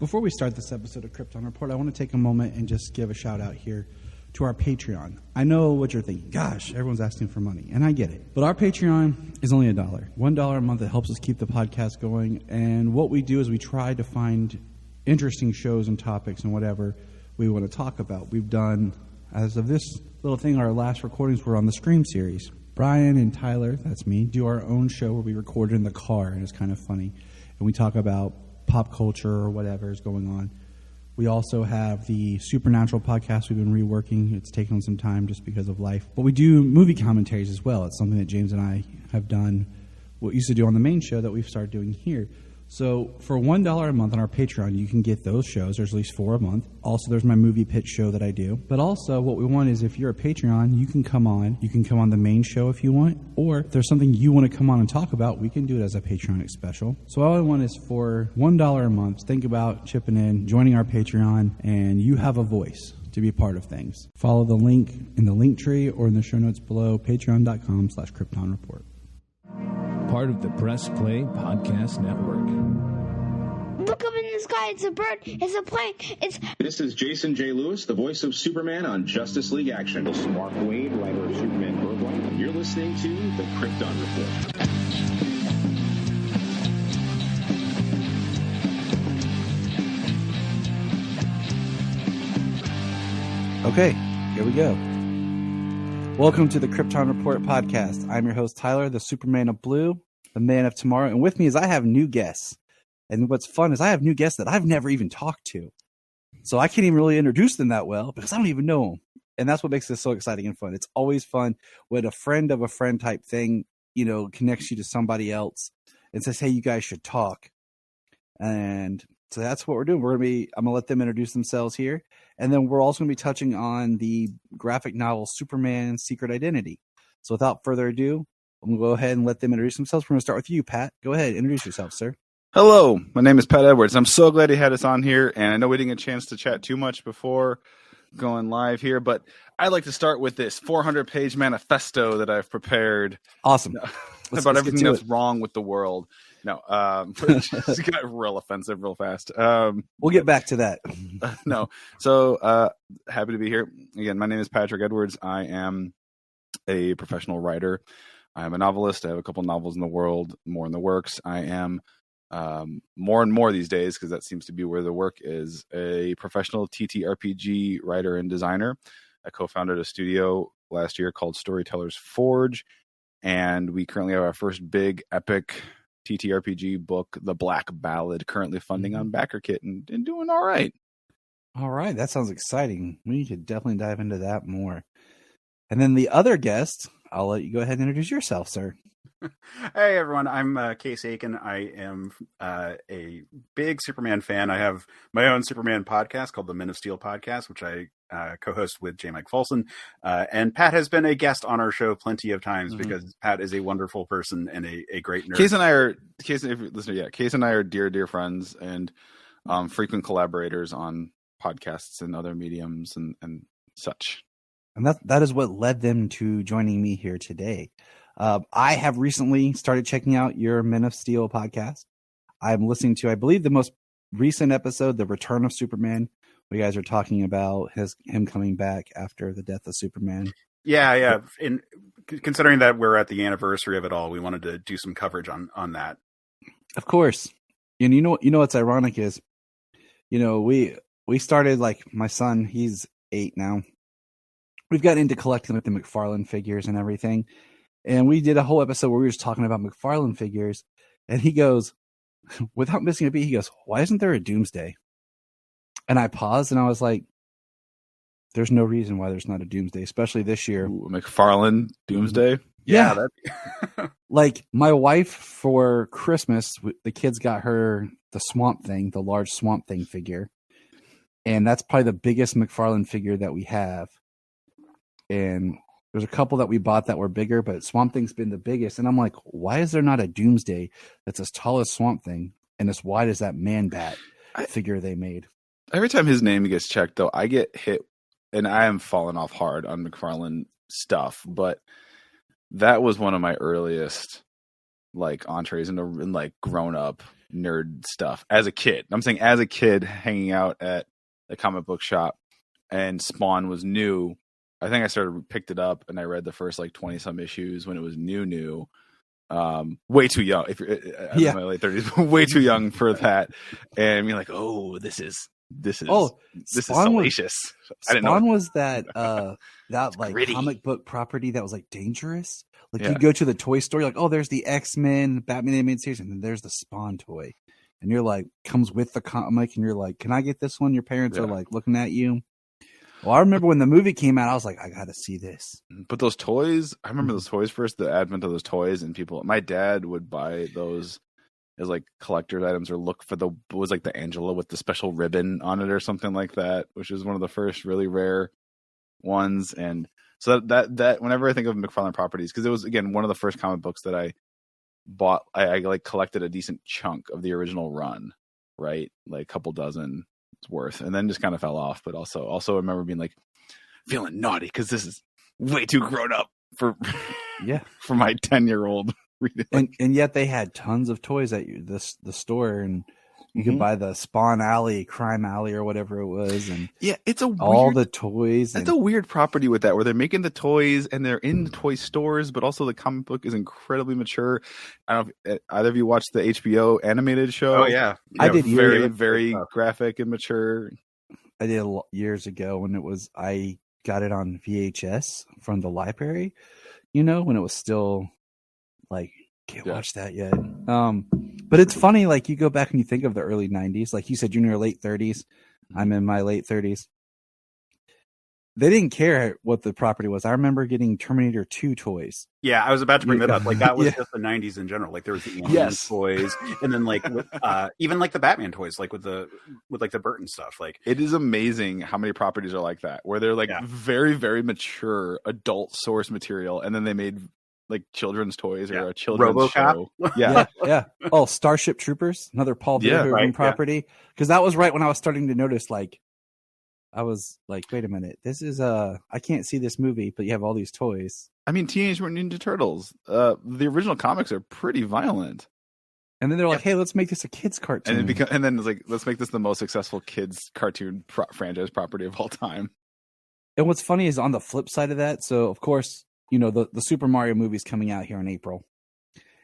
Before we start this episode of Krypton Report, I want to take a moment and just give a shout out here to our Patreon. I know what you're thinking. Gosh, everyone's asking for money, and I get it. But our Patreon is only $1. $1 a month that helps us keep the podcast going. And what we do is we try to find interesting shows and topics and whatever we want to talk about. We've done, as of this little thing, our last recordings were on the Scream series. Brian and Tyler, that's me, do our own show where we record in the car, and it's kind of funny. And we talk about pop culture or whatever is going on. We also have the Supernatural podcast we've been reworking. It's taken some time just because of life. But we do movie commentaries as well. It's something that James and I have done, what we used to do on the main show that we've started doing here. So for $1 a month on our Patreon, you can get those shows. There's at least 4 a month. Also, there's my movie pitch show that I do. But also, what we want is if you're a Patreon, you can come on. You can come on the main show if you want. Or if there's something you want to come on and talk about, we can do it as a Patreon special. So all I want is for $1 a month, think about chipping in, joining our Patreon, and you have a voice to be part of things. Follow the link in the link tree or in the show notes below, patreon.com/KryptonReport. Part of the Press Play Podcast Network. Look up in the sky, it's a bird, it's a plane, it's... This is Jason J. Lewis, the voice of Superman on Justice League Action. This is Mark Wade, writer of Superman Birthright. You're listening to the Krypton Report. Okay, here we go. Welcome to the Krypton Report podcast. I'm your host, Tyler, the Superman of Blue, the man of tomorrow. And with me is I have new guests. And what's fun is I have new guests that I've never even talked to. So I can't even really introduce them that well because I don't even know them. And that's what makes this so exciting and fun. It's always fun when a friend of a friend type thing, you know, connects you to somebody else and says, hey, you guys should talk. And so that's what we're doing. I'm going to let them introduce themselves here. And then we're also going to be touching on the graphic novel Superman Secret Identity. So without further ado, I'm going to go ahead and let them introduce themselves. We're going to start with you, Pat. Go ahead. Introduce yourself, sir. Hello. My name is Pat Edwards. I'm so glad he had us on here. And I know we didn't get a chance to chat too much before going live here, but I'd like to start with this 400-page manifesto that I've prepared. Awesome. About everything that's wrong with the world. No, it's got real offensive real fast. We'll get back to that. No. So happy to be here. Again, my name is Patrick Edwards. I am a professional writer. I am a novelist. I have a couple novels in the world, more in the works. I am more and more these days, because that seems to be where the work is, a professional TTRPG writer and designer. I co-founded a studio last year called Storytellers Forge, and we currently have our first big epic TTRPG book, The Black Ballad, currently funding on BackerKit and doing all right. All right. That sounds exciting. We could definitely dive into that more. And then the other guest, I'll let you go ahead and introduce yourself, sir. Hey, everyone. I'm Case Aiken. I am a big Superman fan. I have my own Superman podcast called the Men of Steel podcast, which I co-host with J. Mike Folsom. And Pat has been a guest on our show plenty of times because Pat is a wonderful person and a great nerd. Case and I are dear friends and frequent collaborators on podcasts and other mediums and such. And that is what led them to joining me here today. I have recently started checking out your Men of Steel podcast. I'm listening to, I believe, the most recent episode, The Return of Superman. You guys are talking about him coming back after the death of Superman. Yeah. And considering that we're at the anniversary of it all, we wanted to do some coverage on that. Of course. And you know what's ironic is, we started, like, my son, he's 8 now. We've gotten into collecting like the McFarlane figures and everything. And we did a whole episode where we were just talking about McFarlane figures. And he goes, without missing a beat, he goes, why isn't there a Doomsday? And I paused and I was like, there's no reason why there's not a Doomsday, especially this year. Ooh, McFarlane Doomsday? Yeah. Like, my wife, for Christmas, the kids got her the Swamp Thing, the large Swamp Thing figure. And that's probably the biggest McFarlane figure that we have. And there's a couple that we bought that were bigger, but Swamp Thing's been the biggest. And I'm like, why is there not a Doomsday that's as tall as Swamp Thing and as wide as that Man-Bat figure they made? Every time his name gets checked, though, I get hit, and I am falling off hard on McFarlane stuff, but that was one of my earliest, like, entrees in like, grown-up nerd stuff as a kid. I'm saying as a kid hanging out at the comic book shop and Spawn was new. I think I picked it up and I read the first like 20 some issues when it was new. Way too young. If you're in my late 30s, way too young for that. And you're like, oh, this is salacious. I didn't know. Spawn was that like gritty comic book property that was like dangerous. Like you go to the toy store, you're like, oh, there's the X-Men, Batman animated series, and then there's the Spawn toy. And you're like, comes with the comic, and you're like, can I get this one? Your parents are like looking at you. Well, I remember when the movie came out, I was like, I got to see this. But those toys, I remember those toys first, the advent of those toys, and my dad would buy those as like collector's items or look for was like the Angela with the special ribbon on it or something like that, which is one of the first really rare ones. And so that whenever I think of McFarlane Properties, because it was, again, one of the first comic books that I bought, I like collected a decent chunk of the original run, right? Like a couple dozen worth, and then just kind of fell off. But also I remember being like feeling naughty because this is way too grown up for for my 10-year-old reading. And yet they had tons of toys at the store, and you could buy the Spawn Alley, Crime Alley, or whatever it was, and it's all the toys. It's a weird property with that, where they're making the toys and they're in the toy stores, but also the comic book is incredibly mature. I don't know if either of you watched the HBO animated show. Oh yeah, I did. Very graphic and mature. I did years ago when I got it on VHS from the library. When it was still like, can't watch that yet. But it's funny, like you go back and you think of the early 90s, like you said, you're in your late 30s. I'm in my late 30s. They didn't care what the property was. I remember getting Terminator 2 toys. Yeah, I was about to bring that up. Like that was just the 90s in general. Like there was the Alien toys, and then like even like the Batman toys, like with like the Burton stuff. Like it is amazing how many properties are like that, where they're like very, very mature adult source material, and then they made like children's toys or a children's RoboCop. show. Yeah. Oh, Starship Troopers, another Paul Verhoeven property. Because that was right when I was starting to notice, like, I was like, wait a minute, this is I can't see this movie, but you have all these toys. I mean, Teenage Mutant Ninja Turtles, the original comics are pretty violent. And then they're like, hey, let's make this a kids cartoon. And then it's like, let's make this the most successful kids cartoon franchise property of all time. And what's funny is on the flip side of that, so of course, the Super Mario movie's coming out here in April.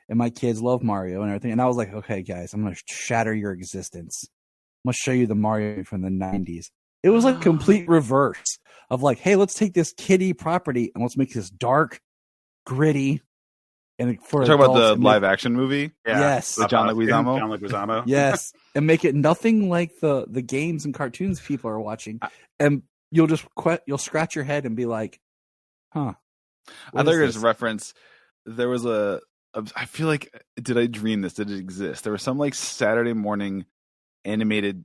And my kids love Mario and everything. And I was like, okay, guys, I'm going to shatter your existence. I'm going to show you the Mario from the 90s. It was like complete reverse of like, hey, let's take this kiddie property and let's make this dark, gritty. And for talk about the live action movie? Yes. With John Leguizamo? John Leguizamo. Yes. And make it nothing like the games and cartoons people are watching. And you'll scratch your head and be like, huh. I thought it was a reference. There was I feel like, did I dream this? Did it exist? There was some like Saturday morning animated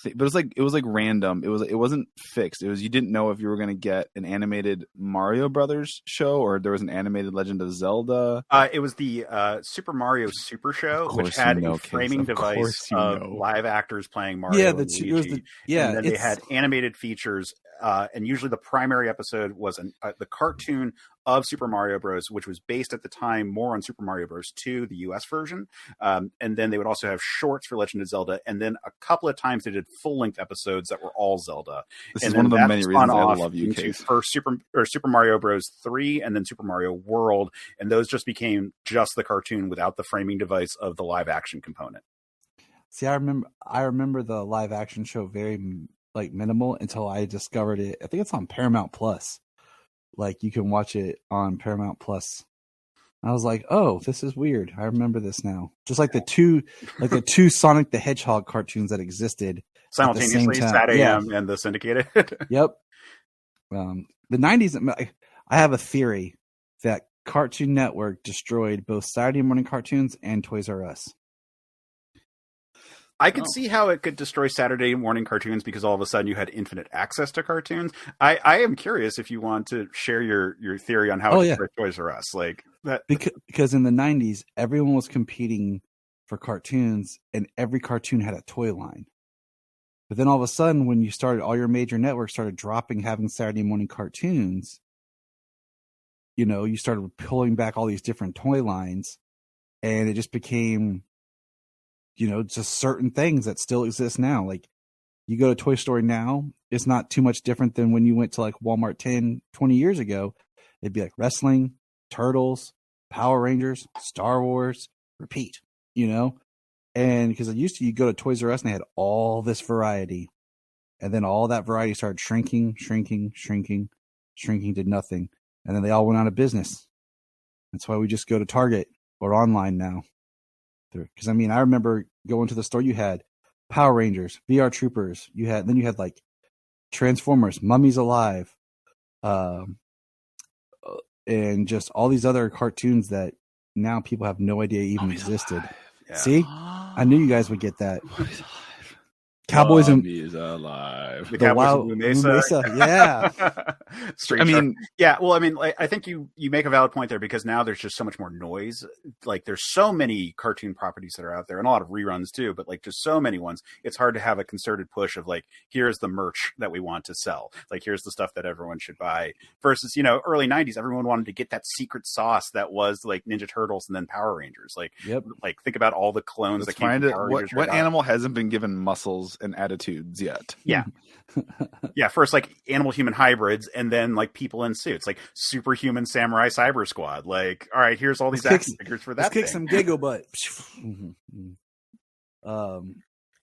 thing, but it was like random. It wasn't fixed. It was, you didn't know if you were going to get an animated Mario Brothers show or there was an animated Legend of Zelda. It was the Super Mario Super Show, which had a framing device of live actors playing Mario. Yeah, and Luigi. And then they had animated features. And usually the primary episode was the cartoon of Super Mario Bros., which was based at the time more on Super Mario Bros. 2, the US version. And then they would also have shorts for Legend of Zelda. And then a couple of times they did full-length episodes that were all Zelda. This is one of the many reasons I love you, Case. First Super Mario Bros. 3 and then Super Mario World. And those just became just the cartoon without the framing device of the live-action component. See, I remember the live-action show very like minimal until I discovered it. I think it's on Paramount Plus. Like you can watch it on Paramount Plus. I was like, oh, this is weird. I remember this now. Just like the two Sonic the Hedgehog cartoons that existed simultaneously, Sat AM and the syndicated. Yep. The 90s. I have a theory that Cartoon Network destroyed both Saturday morning cartoons and Toys R Us. I could see how it could destroy Saturday morning cartoons because all of a sudden you had infinite access to cartoons. I am curious if you want to share your theory on how it destroyed Toys R Us. Like that. Because in the 90s, everyone was competing for cartoons and every cartoon had a toy line. But then all of a sudden, when all your major networks started having Saturday morning cartoons, you started pulling back all these different toy lines and it just became just certain things that still exist now. Like you go to Toy Story now, it's not too much different than when you went to like Walmart 10, 20 years ago. It'd be like wrestling, Turtles, Power Rangers, Star Wars, repeat, And because you go to Toys R Us and they had all this variety. And then all that variety started shrinking to nothing. And then they all went out of business. That's why we just go to Target or online now. Because I remember going to the store, you had Power Rangers, VR Troopers, you had like Transformers, Mummies Alive, and just all these other cartoons that now people have no idea even existed. Yeah. See? I knew you guys would get that. Cowboys and Mummies Alive. The Cowboys Wild of Blue Mesa. Yeah. Street Shark. I think you make a valid point there, because now there's just so much more noise. Like there's so many cartoon properties that are out there, and a lot of reruns too, but like just so many ones. It's hard to have a concerted push of like, here's the merch that we want to sell. Like here's the stuff that everyone should buy. Versus, early 90s, everyone wanted to get that secret sauce that was like Ninja Turtles and then Power Rangers. Like, Yep. Like think about all the clones that came from Power Rangers. What animal hasn't been given muscles and attitudes yet? Yeah. Yeah, first like animal human hybrids, and then like people in suits, like Superhuman Samurai Cyber Squad. Like, all right, here's all these action figures for that. Let's kick some giggle butt.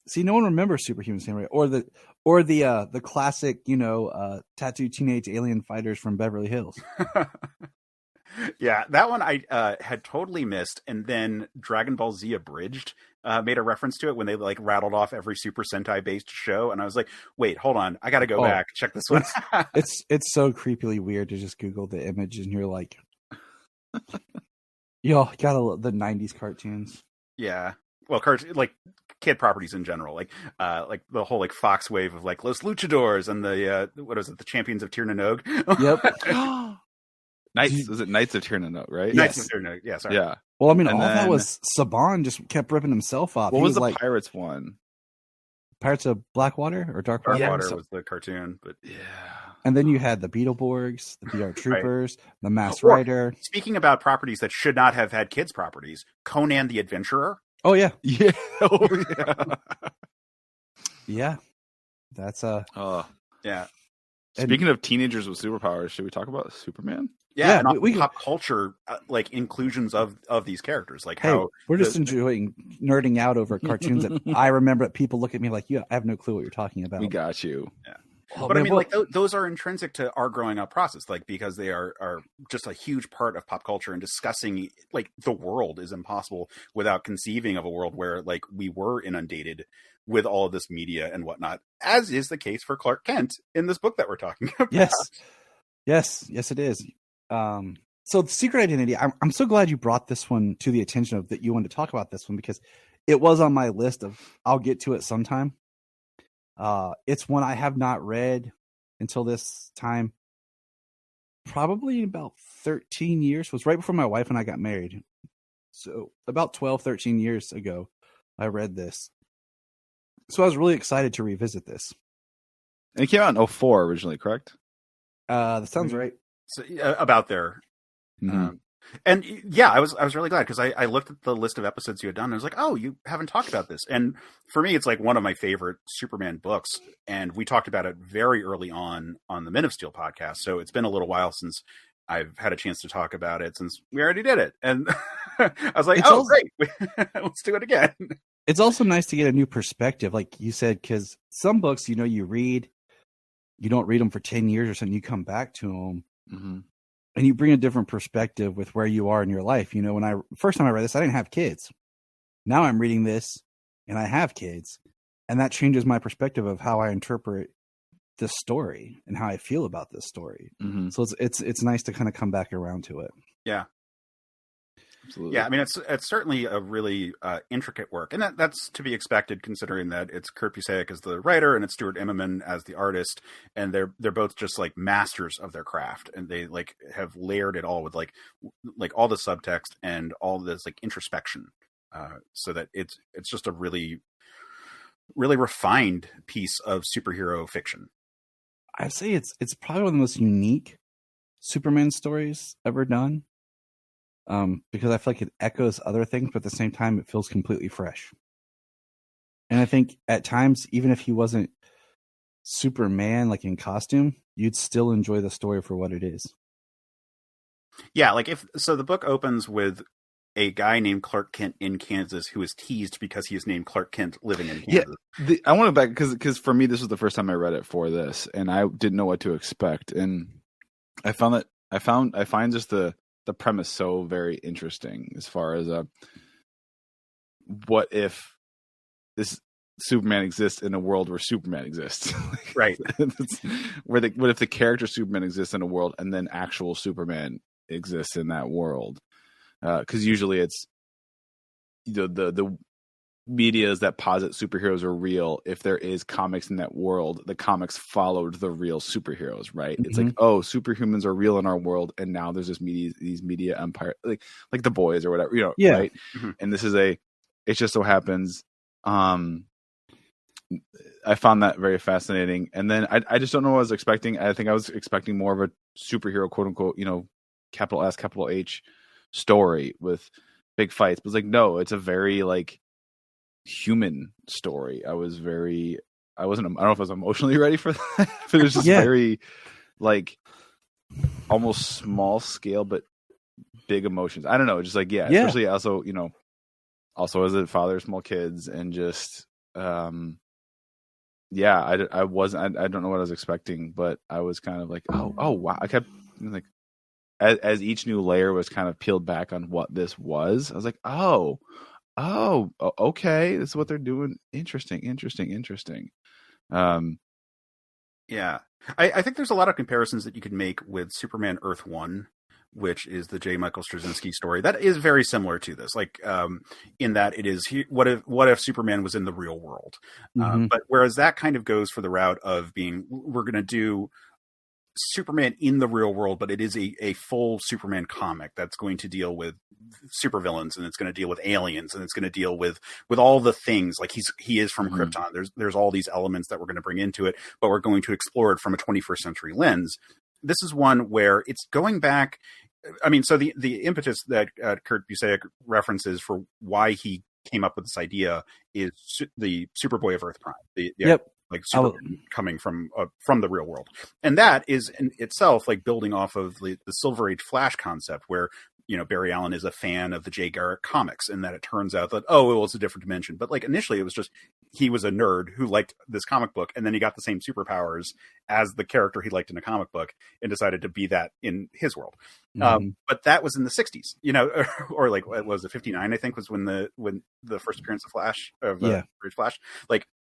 See, no one remembers Superhuman Samurai or the classic, tattooed teenage alien fighters from Beverly Hills. Yeah, that one I had totally missed, and then Dragon Ball Z Abridged made a reference to it when they like rattled off every Super Sentai based show, and I was like, wait, hold on, I got to go back check this one. It's so creepily weird to just Google the image and you're like, yo, gotta love the 90s cartoons. Yeah, well, like kid properties in general, like the whole like Fox wave of like Los Luchadors and the the Champions of Tir na Nog. Yep. Was it Knights of Tir na Nog, right? Knights of Tir na Nog. Yeah, sorry. Yeah. Well, And all that then- was Saban just kept ripping himself off. What He was the like Pirates one? Pirates of Blackwater or Darkwater? Darkwater was the cartoon, but Yeah. And then you had the Beetleborgs, the VR Troopers, the Masked Or- Rider. speaking about properties that should not have had kids properties, Conan the Adventurer. Oh yeah, Yeah. Oh, yeah. yeah. That's Yeah. Speaking of teenagers with superpowers, should we talk about Superman? Yeah, Yeah, and we pop culture like inclusions of these characters, like hey, how we're just enjoying nerding out over cartoons that I remember that people look at me like, I have no clue what you're talking about. We got you. Oh, but man, I mean, what- like those are intrinsic to our growing up process, like because they are just a huge part of pop culture, and discussing like the world is impossible without conceiving of a world where like we were inundated with all of this media and whatnot, as is the case for Clark Kent in this book that we're talking about. Yes, it is. So the Secret Identity, I'm so glad you brought this one to the attention of that you wanted to talk about this one, because it was on my list of I'll get to it sometime. It's one I have not read until this time. Probably about 13 years. It was right before my wife and I got married. So about 12, 13 years ago, I read this. So I was really excited to revisit this. And it came out in 2004 originally, correct? That sounds right. So, about there. Mhm. And yeah, I was really glad, because I looked at the list of episodes you had done, and I was like, oh, you haven't talked about this. And for me, it's like one of my favorite Superman books, and we talked about it very early on the Men of Steel podcast. So it's been a little while since I've had a chance to talk about it, since we already did it. And I was like, great, let's do it again. It's also nice to get a new perspective, like you said, because some books, you read, you don't read them for 10 years or something, you come back to them. Mm-hmm. And you bring a different perspective with where you are in your life. When first time I read this, I didn't have kids. Now I'm reading this and I have kids, and that changes my perspective of how I interpret this story and how I feel about this story. Mm-hmm. So it's nice to kind of come back around to it. Yeah. Absolutely. Yeah, I mean, it's certainly a really intricate work, and that's to be expected, considering that it's Kurt Busiek as the writer and it's Stuart Immonen as the artist, and they're both just like masters of their craft, and they like have layered it all with like all the subtext and all this like introspection, so that it's just a really, really refined piece of superhero fiction. I say it's probably one of the most unique Superman stories ever done. Because I feel like it echoes other things, but at the same time, it feels completely fresh. And I think at times, even if he wasn't Superman, like in costume, you'd still enjoy the story for what it is. Yeah, like the book opens with a guy named Clark Kent in Kansas who is teased because he is named Clark Kent living in Kansas. Yeah, I want to back because for me this was the first time I read it for this, and I didn't know what to expect, and I find just the premise so very interesting as far as what if this Superman exists in a world where Superman exists, right? What if the character Superman exists in a world and then actual Superman exists in that world? Because usually it's the medias that posit superheroes are real. If there is comics in that world, the comics followed the real superheroes, right? Mm-hmm. It's like, oh, superhumans are real in our world, and now there's these media empire, like The Boys or whatever, yeah. Right? Mm-hmm. And this is it just so happens. I found that very fascinating, and then I just don't know what I was expecting. I think I was expecting more of a superhero, quote unquote, capital S, capital H story with big fights, but it's like, no, it's a very human story. I don't know if I was emotionally ready for that, but it was just very almost small scale but big emotions. I don't know, just especially also as a father of small kids, and just I don't know what I was expecting, but I was kind of like, oh wow. I kept as each new layer was kind of peeled back on what this was, I was like, oh, okay, this is what they're doing. Interesting. Yeah, I think there's a lot of comparisons that you could make with Superman Earth 1, which is the J. Michael Straczynski story. That is very similar to this, in that it is, what if Superman was in the real world? Mm-hmm. But whereas that kind of goes for the route of being, we're going to do Superman in the real world, but it is a full Superman comic that's going to deal with supervillains, and it's going to deal with aliens, and it's going to deal with all the things. Like he is from mm-hmm. Krypton. There's all these elements that we're going to bring into it, but we're going to explore it from a 21st century lens. This is one where it's going back. I mean, so the impetus that Kurt Busiek references for why he came up with this idea is the Superboy of Earth Prime. Yep. Superman coming from the real world. And that is in itself building off of the Silver Age Flash concept, where Barry Allen is a fan of the Jay Garrick comics, and that it turns out that, it's a different dimension. But initially it was just, he was a nerd who liked this comic book, and then he got the same superpowers as the character he liked in a comic book and decided to be that in his world. Mm-hmm. But that was in the 60s, or what was it, 59, I think, was when the first appearance of Flash, Flash,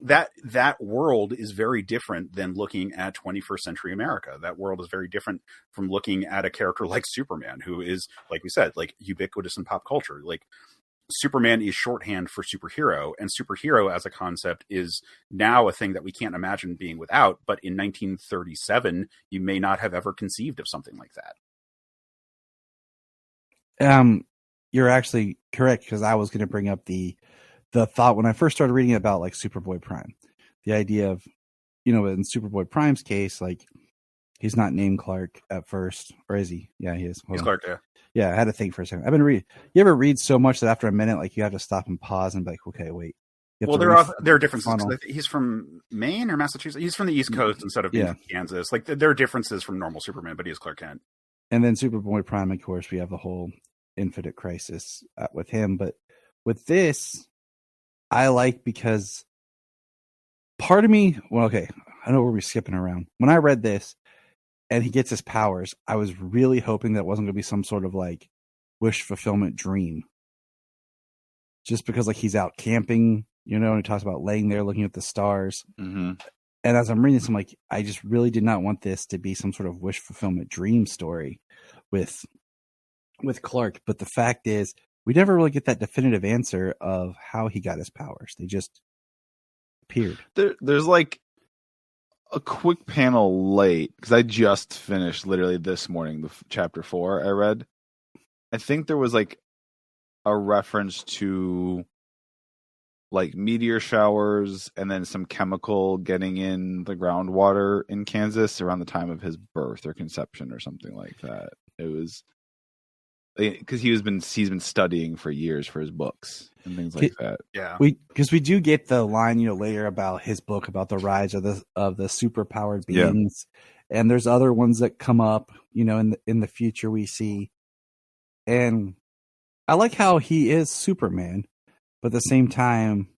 that world is very different than looking at 21st century America. That world is very different from looking at a character like Superman, who is, like we said, ubiquitous in pop culture. Superman is shorthand for superhero, and superhero as a concept is now a thing that we can't imagine being without. But in 1937, you may not have ever conceived of something like that. You're actually correct, because I was going to bring up the thought when I first started reading about Superboy Prime, the idea of, in Superboy Prime's case, he's not named Clark at first, or is he? Yeah, he is. He's Clark, yeah. Yeah, I had to think for a second. I've been reading. You ever read so much that after a minute, you have to stop and pause and be like, okay, wait. Well, there are differences. He's from Maine or Massachusetts. He's from the East Coast instead of Kansas. There are differences from normal Superman, but he is Clark Kent. And then Superboy Prime, of course, we have the whole Infinite Crisis with him. But with this, I like, because part of me, I know we're skipping around. When I read this and he gets his powers, I was really hoping that it wasn't going to be some sort of wish fulfillment dream. Just because he's out camping, and he talks about laying there looking at the stars. Mm-hmm. And as I'm reading this, I'm like, I just really did not want this to be some sort of wish fulfillment dream story with Clark. But the fact is, we never really get that definitive answer of how he got his powers. They just appeared. There's a quick panel late, because I just finished literally this morning the chapter 4 I read. I think there was a reference to meteor showers and then some chemical getting in the groundwater in Kansas around the time of his birth or conception or something like that. It was because he's been studying for years for his books and things like that. Yeah. We do get the line, later about his book about the rise of the superpowered beings, and there's other ones that come up, in the future we see, and I like how he is Superman, but at the same time,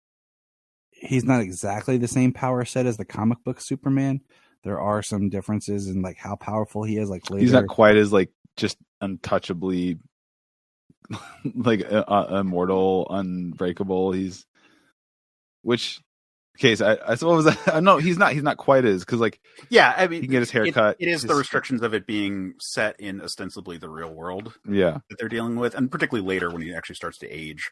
he's not exactly the same power set as the comic book Superman. There are some differences in like how powerful he is. Like later, he's not quite as like just untouchably like immortal, unbreakable. He's I suppose no, he's not quite as because like I mean he can get his hair cut. It is the restrictions of it being set in ostensibly the real world. that they're dealing with, and particularly later when he actually starts to age.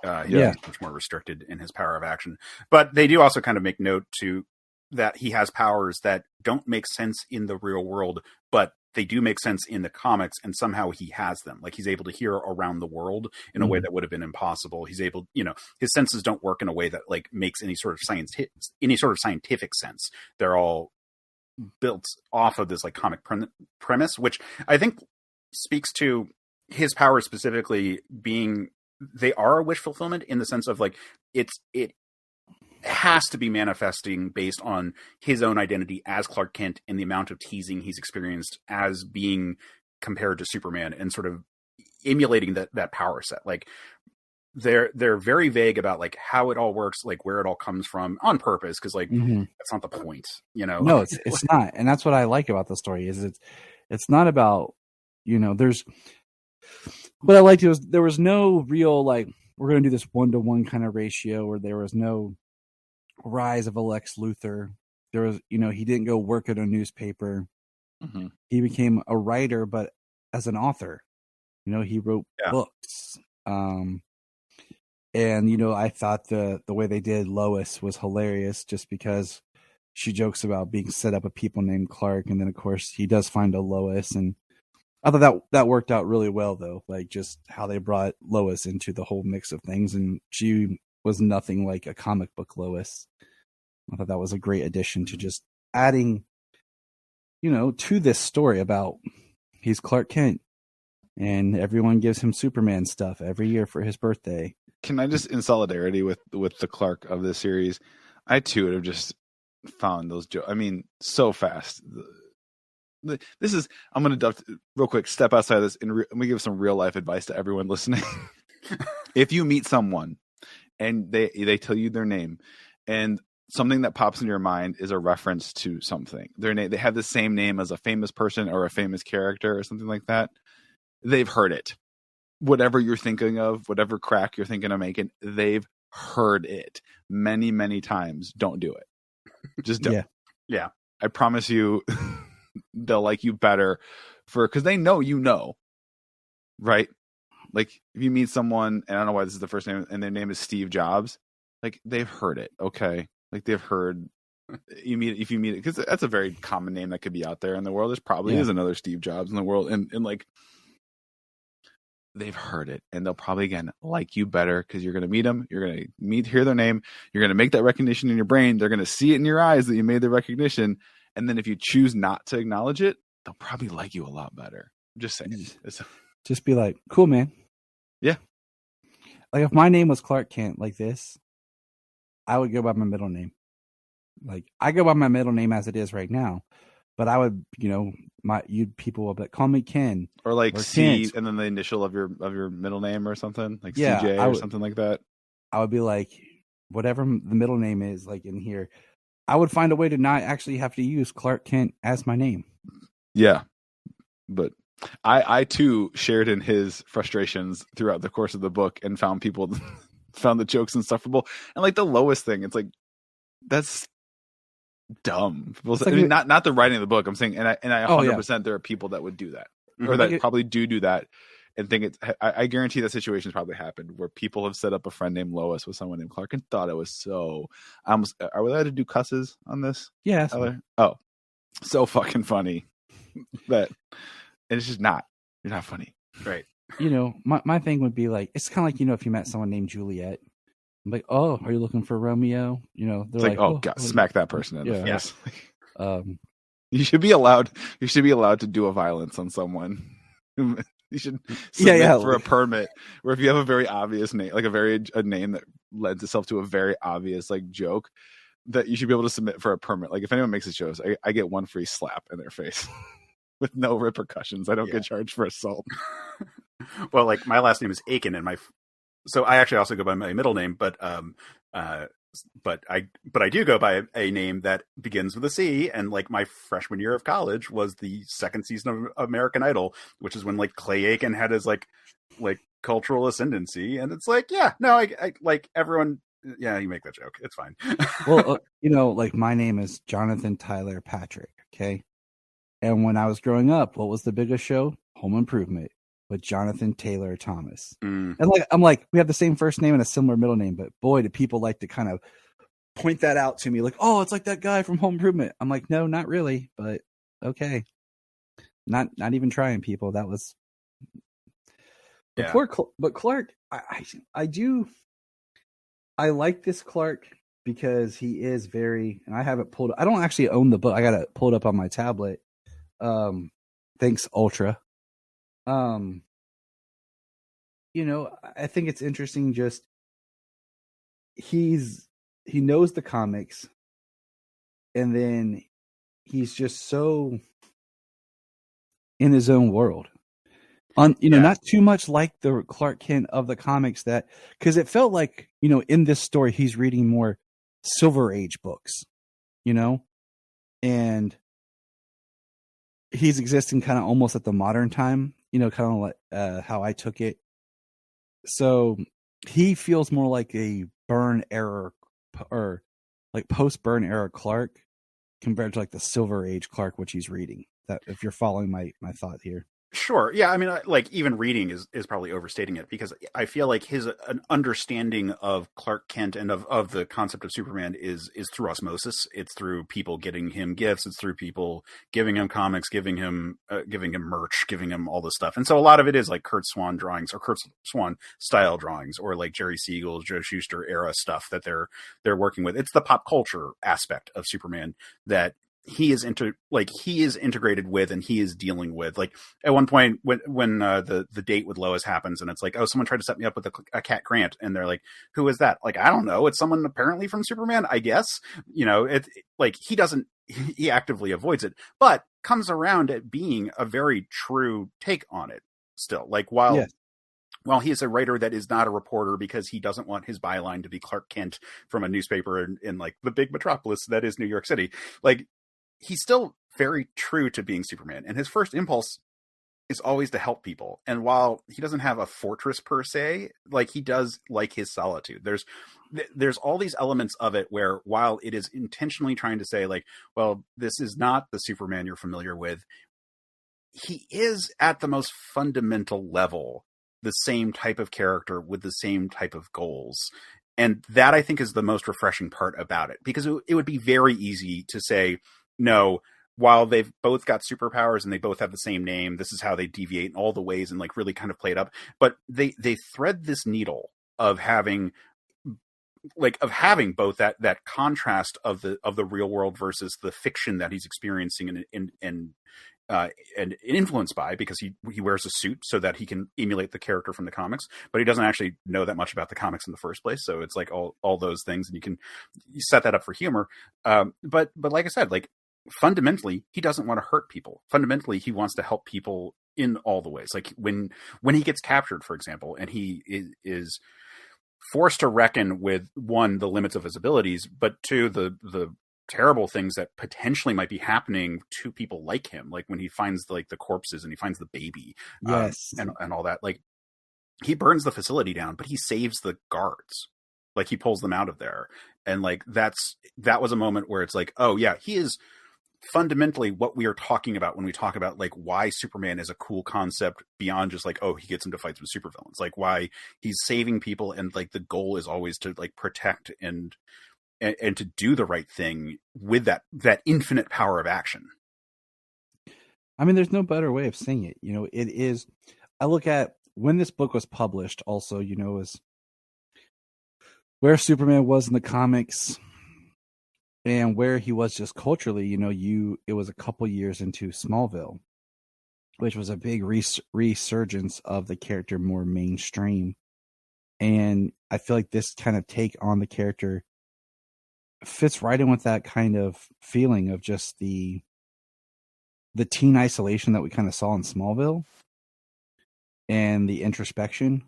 He's much more restricted in his power of action. But they do also kind of make note to that he has powers that don't make sense in the real world, but they do make sense in the comics, and somehow he has them. Like he's able to hear around the world in a way that would have been impossible. He's able, his senses don't work in a way that like makes any sort of scientific sense. They're all built off of this like comic premise, which I think speaks to his powers specifically being. They are a wish fulfillment in the sense of like it has to be manifesting based on his own identity as Clark Kent and the amount of teasing he's experienced as being compared to Superman and sort of emulating that power set. Like they're very vague about like how it all works, like where it all comes from on purpose. Cause like, that's not the point, No, it's not. And that's what I like about the story is it's not about, there's, what I liked was there was no real like we're going to do this 1-to-1 kind of ratio, or there was no rise of a Lex Luthor. There was, he didn't go work at a newspaper. Mm-hmm. He became a writer, but as an author, he wrote books. And I thought the way they did Lois was hilarious, just because she jokes about being set up with people named Clark, and then of course he does find a Lois, and I thought that worked out really well, though. Like just how they brought Lois into the whole mix of things, and she was nothing like a comic book Lois. I thought that was a great addition to just adding, to this story about he's Clark Kent, and everyone gives him Superman stuff every year for his birthday. Can I just, in solidarity with the Clark of this series, I too would have just found those jokes. I mean, so fast. This is, I'm going to real quick step outside of this and I'm going to give some real life advice to everyone listening. If you meet someone and they tell you their name and something that pops in your mind is a reference to something, their name, they have the same name as a famous person or a famous character or something like that, they've heard it. Whatever you're thinking of, whatever crack you're thinking of making, they've heard it many, many times. Don't do it. Just don't. Yeah. I promise you they'll like you better because they know, right? Like if you meet someone, and I don't know why this is the first name, and their name is Steve Jobs, like they've heard it. Okay. Like they've heard if you meet it, because that's a very common name that could be out there in the world. There's probably is another Steve Jobs in the world. And like, they've heard it, and they'll probably again like you better because you're going to meet them. You're going to hear their name. You're going to make that recognition in your brain. They're going to see it in your eyes that you made the recognition. And then if you choose not to acknowledge it, they'll probably like you a lot better. I'm just saying. Just be like, cool, man. Yeah. Like if my name was Clark Kent like this, I would go by my middle name. Like I go by my middle name as it is right now, but I would, people will be like, call me Ken or like C Kent. And then the initial of your middle name or something like CJ or something like that. I would be like, whatever the middle name is, like in here, I would find a way to not actually have to use Clark Kent as my name. Yeah. But I too shared in his frustrations throughout the course of the book and found the jokes insufferable. And like the lowest thing, it's like, that's dumb. I mean, not the writing of the book. I'm saying, and I 100% there are people that would do that or that probably do that and think it's, I guarantee that situation's probably happened where people have set up a friend named Lois with someone named Clark and thought it was so, are we allowed to do cusses on this? Yeah. Oh, so fucking funny that, and it's just not, you're not funny. Right. My thing would be like, it's kind of like, if you met someone named Juliet, I'm like, oh, are you looking for Romeo? They're it's like, oh God, smack that person in the face. Yeah. You should be allowed to do a violence on someone. You should submit yeah. for a permit where if you have a very obvious name, like a name that lends itself to a very obvious like joke, that you should be able to submit for a permit. Like if anyone makes a joke, I get one free slap in their face with no repercussions. I don't get charged for assault. Well, like my last name is Aiken, and so I actually also go by my middle name, but I do go by a name that begins with a C, and like my freshman year of college was the second season of American Idol, which is when like Clay Aiken had his like cultural ascendancy, and it's like, yeah, no, I like everyone. Yeah, you make that joke. It's fine. Well, like my name is Jonathan Tyler Patrick. Okay. And when I was growing up, what was the biggest show? Home Improvement with Jonathan Taylor Thomas. And like, I'm like, we have the same first name and a similar middle name, but boy, do people like to kind of point that out to me. Like, oh, it's like that guy from Home Improvement. I'm like, no, not really, but okay. Not even trying, people. That was, but Clark, I like this Clark because he is very, and I have it pulled. I don't actually own the book. I got it pulled up on my tablet. Thanks, Ultra. I think it's interesting. Just he knows the comics, and then he's just so in his own world. Not too much like the Clark Kent of the comics, that because it felt like, in this story, he's reading more Silver Age books, and he's existing kind of almost at the modern time, kind of like how I took it. So he feels more like a Byrne era or like post Byrne era Clark compared to like the Silver Age Clark, which he's reading. That if you're following my thought here. Sure. Yeah. I mean, like even reading is probably overstating it, because I feel like an understanding of Clark Kent and of the concept of Superman is through osmosis. It's through people getting him gifts. It's through people giving him comics, giving him merch, giving him all this stuff. And so a lot of it is like Kurt Swan drawings or Kurt Swan style drawings, or like Jerry Siegel, Joe Shuster era stuff that they're working with. It's the pop culture aspect of Superman that he is integrated with, and he is dealing with. Like at one point when the date with Lois happens, and it's like, oh, someone tried to set me up with a Cat Grant, and they're like, who is that? Like, I don't know. It's someone apparently from Superman, I guess. Like he actively avoids it, but comes around at being a very true take on it still. Like while he is a writer that is not a reporter, because he doesn't want his byline to be Clark Kent from a newspaper in like the big metropolis that is New York City. Like, he's still very true to being Superman, and his first impulse is always to help people. And while he doesn't have a fortress per se, like he does like his solitude. There's all these elements of it where, while it is intentionally trying to say like, well, this is not the Superman you're familiar with, he is at the most fundamental level the same type of character with the same type of goals. And that, I think, is the most refreshing part about it, because it would be very easy to say, no, while they've both got superpowers and they both have the same name, this is how they deviate in all the ways, and like really kind of play it up. But they thread this needle of having both that contrast of the real world versus the fiction that he's experiencing and influenced by, because he wears a suit so that he can emulate the character from the comics, but he doesn't actually know that much about the comics in the first place. So it's like all those things, and you set that up for humor. But like I said, like fundamentally, he doesn't want to hurt people. Fundamentally, he wants to help people in all the ways. Like when he gets captured, for example, and he is forced to reckon with, one, the limits of his abilities, but two, the terrible things that potentially might be happening to people like him. Like when he finds like the corpses and he finds the baby, and all that. Like, he burns the facility down, but he saves the guards. Like, he pulls them out of there. And like, that was a moment where it's like, oh yeah, he is fundamentally what we are talking about when we talk about like why Superman is a cool concept beyond just like, oh, he gets into fights with supervillains. Like, why he's saving people, and like the goal is always to like protect and to do the right thing with that infinite power of action. I mean, there's no better way of saying it. It is, I look at when this book was published also, is where Superman was in the comics and where he was just culturally. It was a couple years into Smallville. which was a big resurgence of the character more mainstream. And I feel like this kind of take on the character fits right in with that kind of feeling of just the teen isolation that we kind of saw in Smallville, and the introspection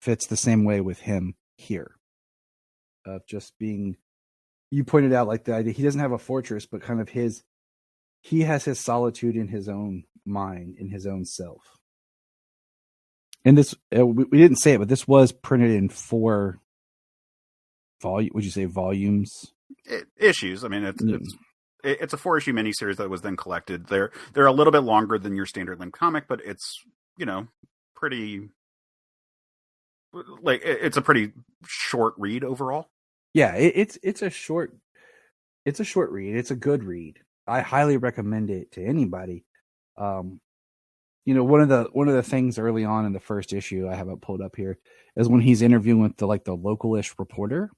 fits the same way with him here, of just being, you pointed out, like, the idea he doesn't have a fortress, but kind of he has his solitude in his own mind, in his own self. And this, we didn't say it, but this was printed in 4 would you say volumes? Issues. I mean, it's a 4-issue miniseries that was then collected. They're a little bit longer than your standard length comic, but it's, pretty, like, it's a pretty short read overall. Yeah, it's a short read. It's a good read. I highly recommend it to anybody. One of the things early on in the first issue, I have it pulled up here, is when he's interviewing with the local-ish reporter,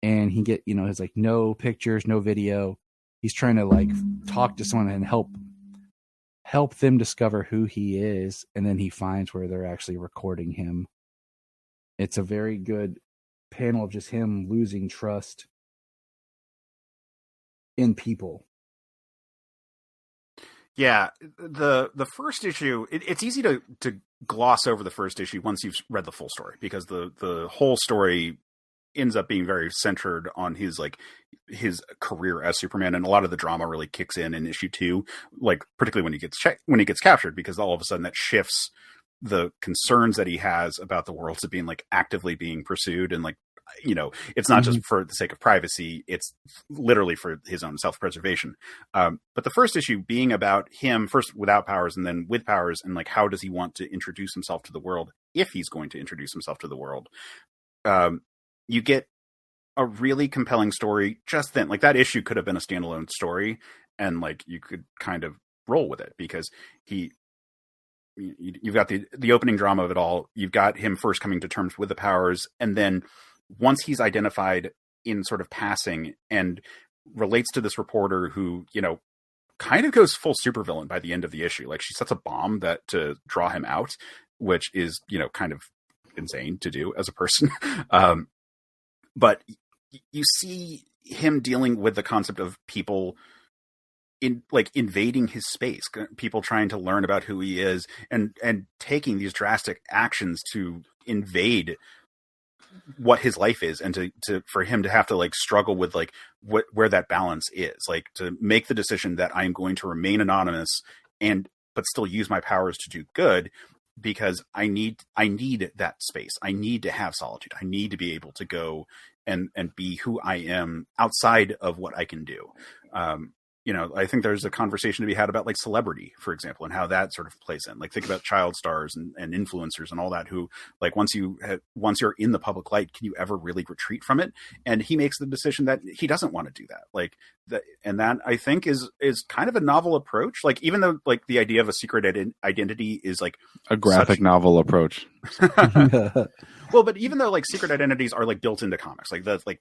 and he his like no pictures, no video. He's trying to talk to someone and help them discover who he is, and then he finds where they're actually recording him. It's a very good panel of just him losing trust in people. Yeah, the first issue, it's easy to gloss over the first issue once you've read the full story, because the whole story ends up being very centered on his career as Superman, and a lot of the drama really kicks in issue 2, like particularly when he gets captured, because all of a sudden that shifts the concerns that he has about the world to being actively being pursued, and it's not just for the sake of privacy, it's literally for his own self-preservation. But the first issue being about him first without powers and then with powers, and how does he want to introduce himself to the world, if he's going to introduce himself to the world. You get a really compelling story just then. That issue could have been a standalone story, and you could kind of roll with it, because you've got the opening drama of it all. You've got him first coming to terms with the powers, and then once he's identified in sort of passing and relates to this reporter who, kind of goes full supervillain by the end of the issue. She sets a bomb to draw him out, which is, kind of insane to do as a person. But you see him dealing with the concept of people invading his space, people trying to learn about who he is, and taking these drastic actions to invade what his life is, and for him to have to struggle with where that balance is, to make the decision that I'm going to remain anonymous but still use my powers to do good, because I need that space. I need to have solitude. I need to be able to go and be who I am outside of what I can do. I think there's a conversation to be had about celebrity, for example, and how that sort of plays in. Think about child stars and influencers and all that, who once you're in the public light, can you ever really retreat from it? And he makes the decision that he doesn't want to do that. And that, I think, is kind of a novel approach. Even though the idea of a secret identity is a graphic novel approach. Well, but even though secret identities are built into comics,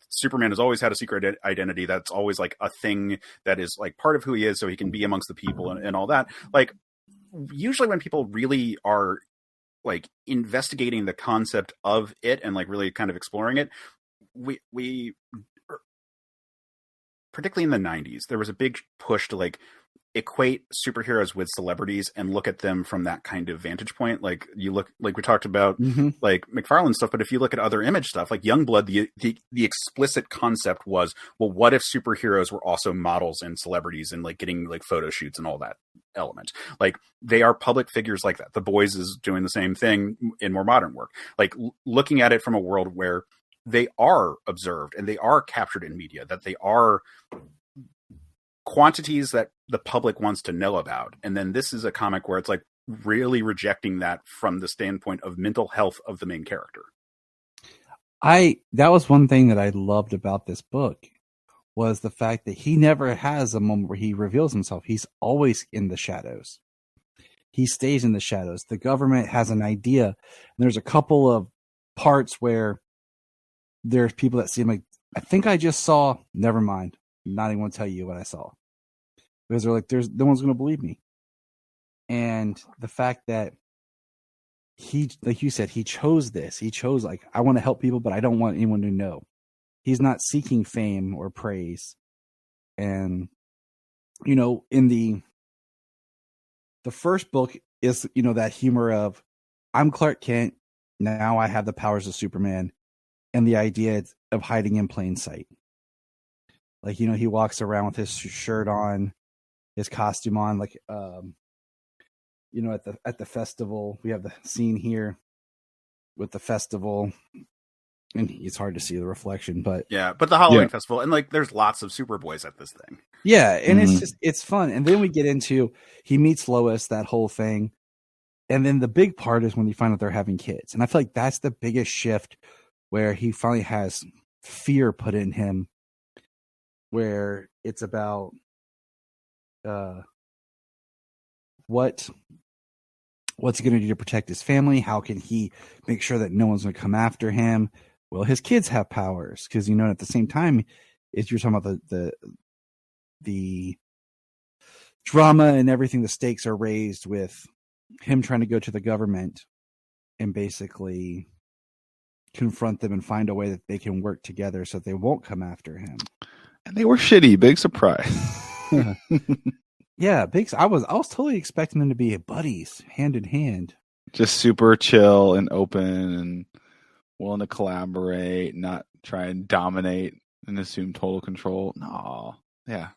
Superman has always had a secret identity. That's always a thing that is part of who he is, so he can be amongst the people and all that. Usually when people really are investigating the concept of it and really kind of exploring it, we particularly in the 90s, there was a big push to equate superheroes with celebrities and look at them from that kind of vantage point. You look, we talked about McFarlane stuff, but if you look at other Image stuff like Youngblood, the explicit concept was, well, what if superheroes were also models and celebrities and getting photo shoots and all that element? They are public figures like that. The Boys is doing the same thing in more modern work, looking at it from a world where they are observed and they are captured in media, that they are quantities that the public wants to know about. And then this is a comic where it's really rejecting that from the standpoint of mental health of the main character. That was one thing that I loved about this book, was the fact that he never has a moment where he reveals himself. He's always in the shadows. He stays in the shadows. The government has an idea. And there's a couple of parts where there's people that seem I think I just saw, never mind. I'm not even going to tell you what I saw. Because they're no one's going to believe me. And the fact that he, like you said, he chose this. He chose, like, I want to help people, but I don't want anyone to know. He's not seeking fame or praise. And, you know, in the first book is, you know, that humor of, I'm Clark Kent, now I have the powers of Superman, and the idea of hiding in plain sight. Like, you know, he walks around with his shirt on, his costume on, like, you know, at the festival. We have the scene here with the festival, and it's hard to see the reflection, but yeah, but the Halloween festival, and like, there's lots of Superboys at this thing. Yeah, and it's fun. And then we get into, he meets Lois, that whole thing. And then the big part is when you find out they're having kids. And I feel like that's the biggest shift, where he finally has fear put in him, where it's about what's he going to do to protect his family? How can he make sure that no one's going to come after him? Well, his kids have powers, because, you know, at the same time, if you're talking about the drama and everything, the stakes are raised with him trying to go to the government and basically confront them and find a way that they can work together so that they won't come after him. And they were shitty. Big surprise. Yeah, big. I was totally expecting them to be buddies, hand in hand. Just super chill and open and willing to collaborate, not try and dominate and assume total control. No. Yeah.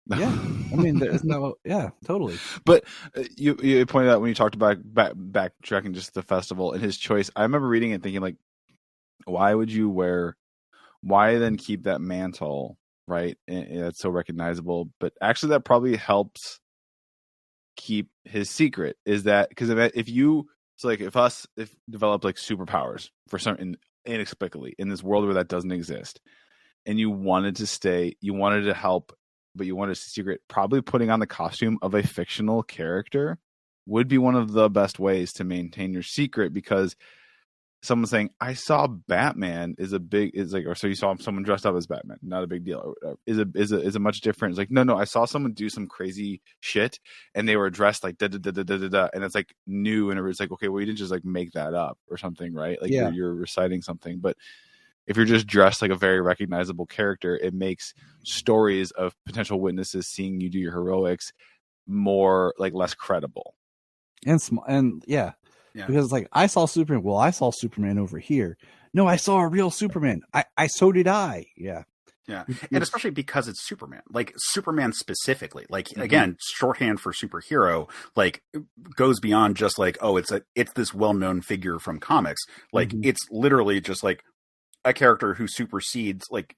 Yeah, I mean, there's no, yeah, totally. But you pointed out when you talked about backtracking just the festival and his choice. I remember reading it thinking, like, why then keep that mantle, right? And that's so recognizable. But actually, that probably helps keep his secret. Is that because if developed like superpowers for some inexplicably in this world where that doesn't exist, and you wanted to help, but you wanted a secret, probably putting on the costume of a fictional character would be one of the best ways to maintain your secret, because someone saying, I saw Batman or so you saw someone dressed up as Batman, not a big deal, is a much different. It's like, no, I saw someone do some crazy shit and they were dressed like da da da da da da, and it's like new, and it's like, okay, well, you didn't just like make that up or something, right? Like, yeah, you're reciting something. But if you're just dressed like a very recognizable character, it makes stories of potential witnesses seeing you do your heroics more, like, less credible. And yeah. Because, like, I saw Superman. Well, I saw Superman over here. No, I saw a real Superman. So did I. Yeah. Yeah. And especially because it's Superman, like Superman specifically, like, again, shorthand for superhero, like, goes beyond just like, oh, it's this well-known figure from comics. Like, it's literally just like a character who supersedes like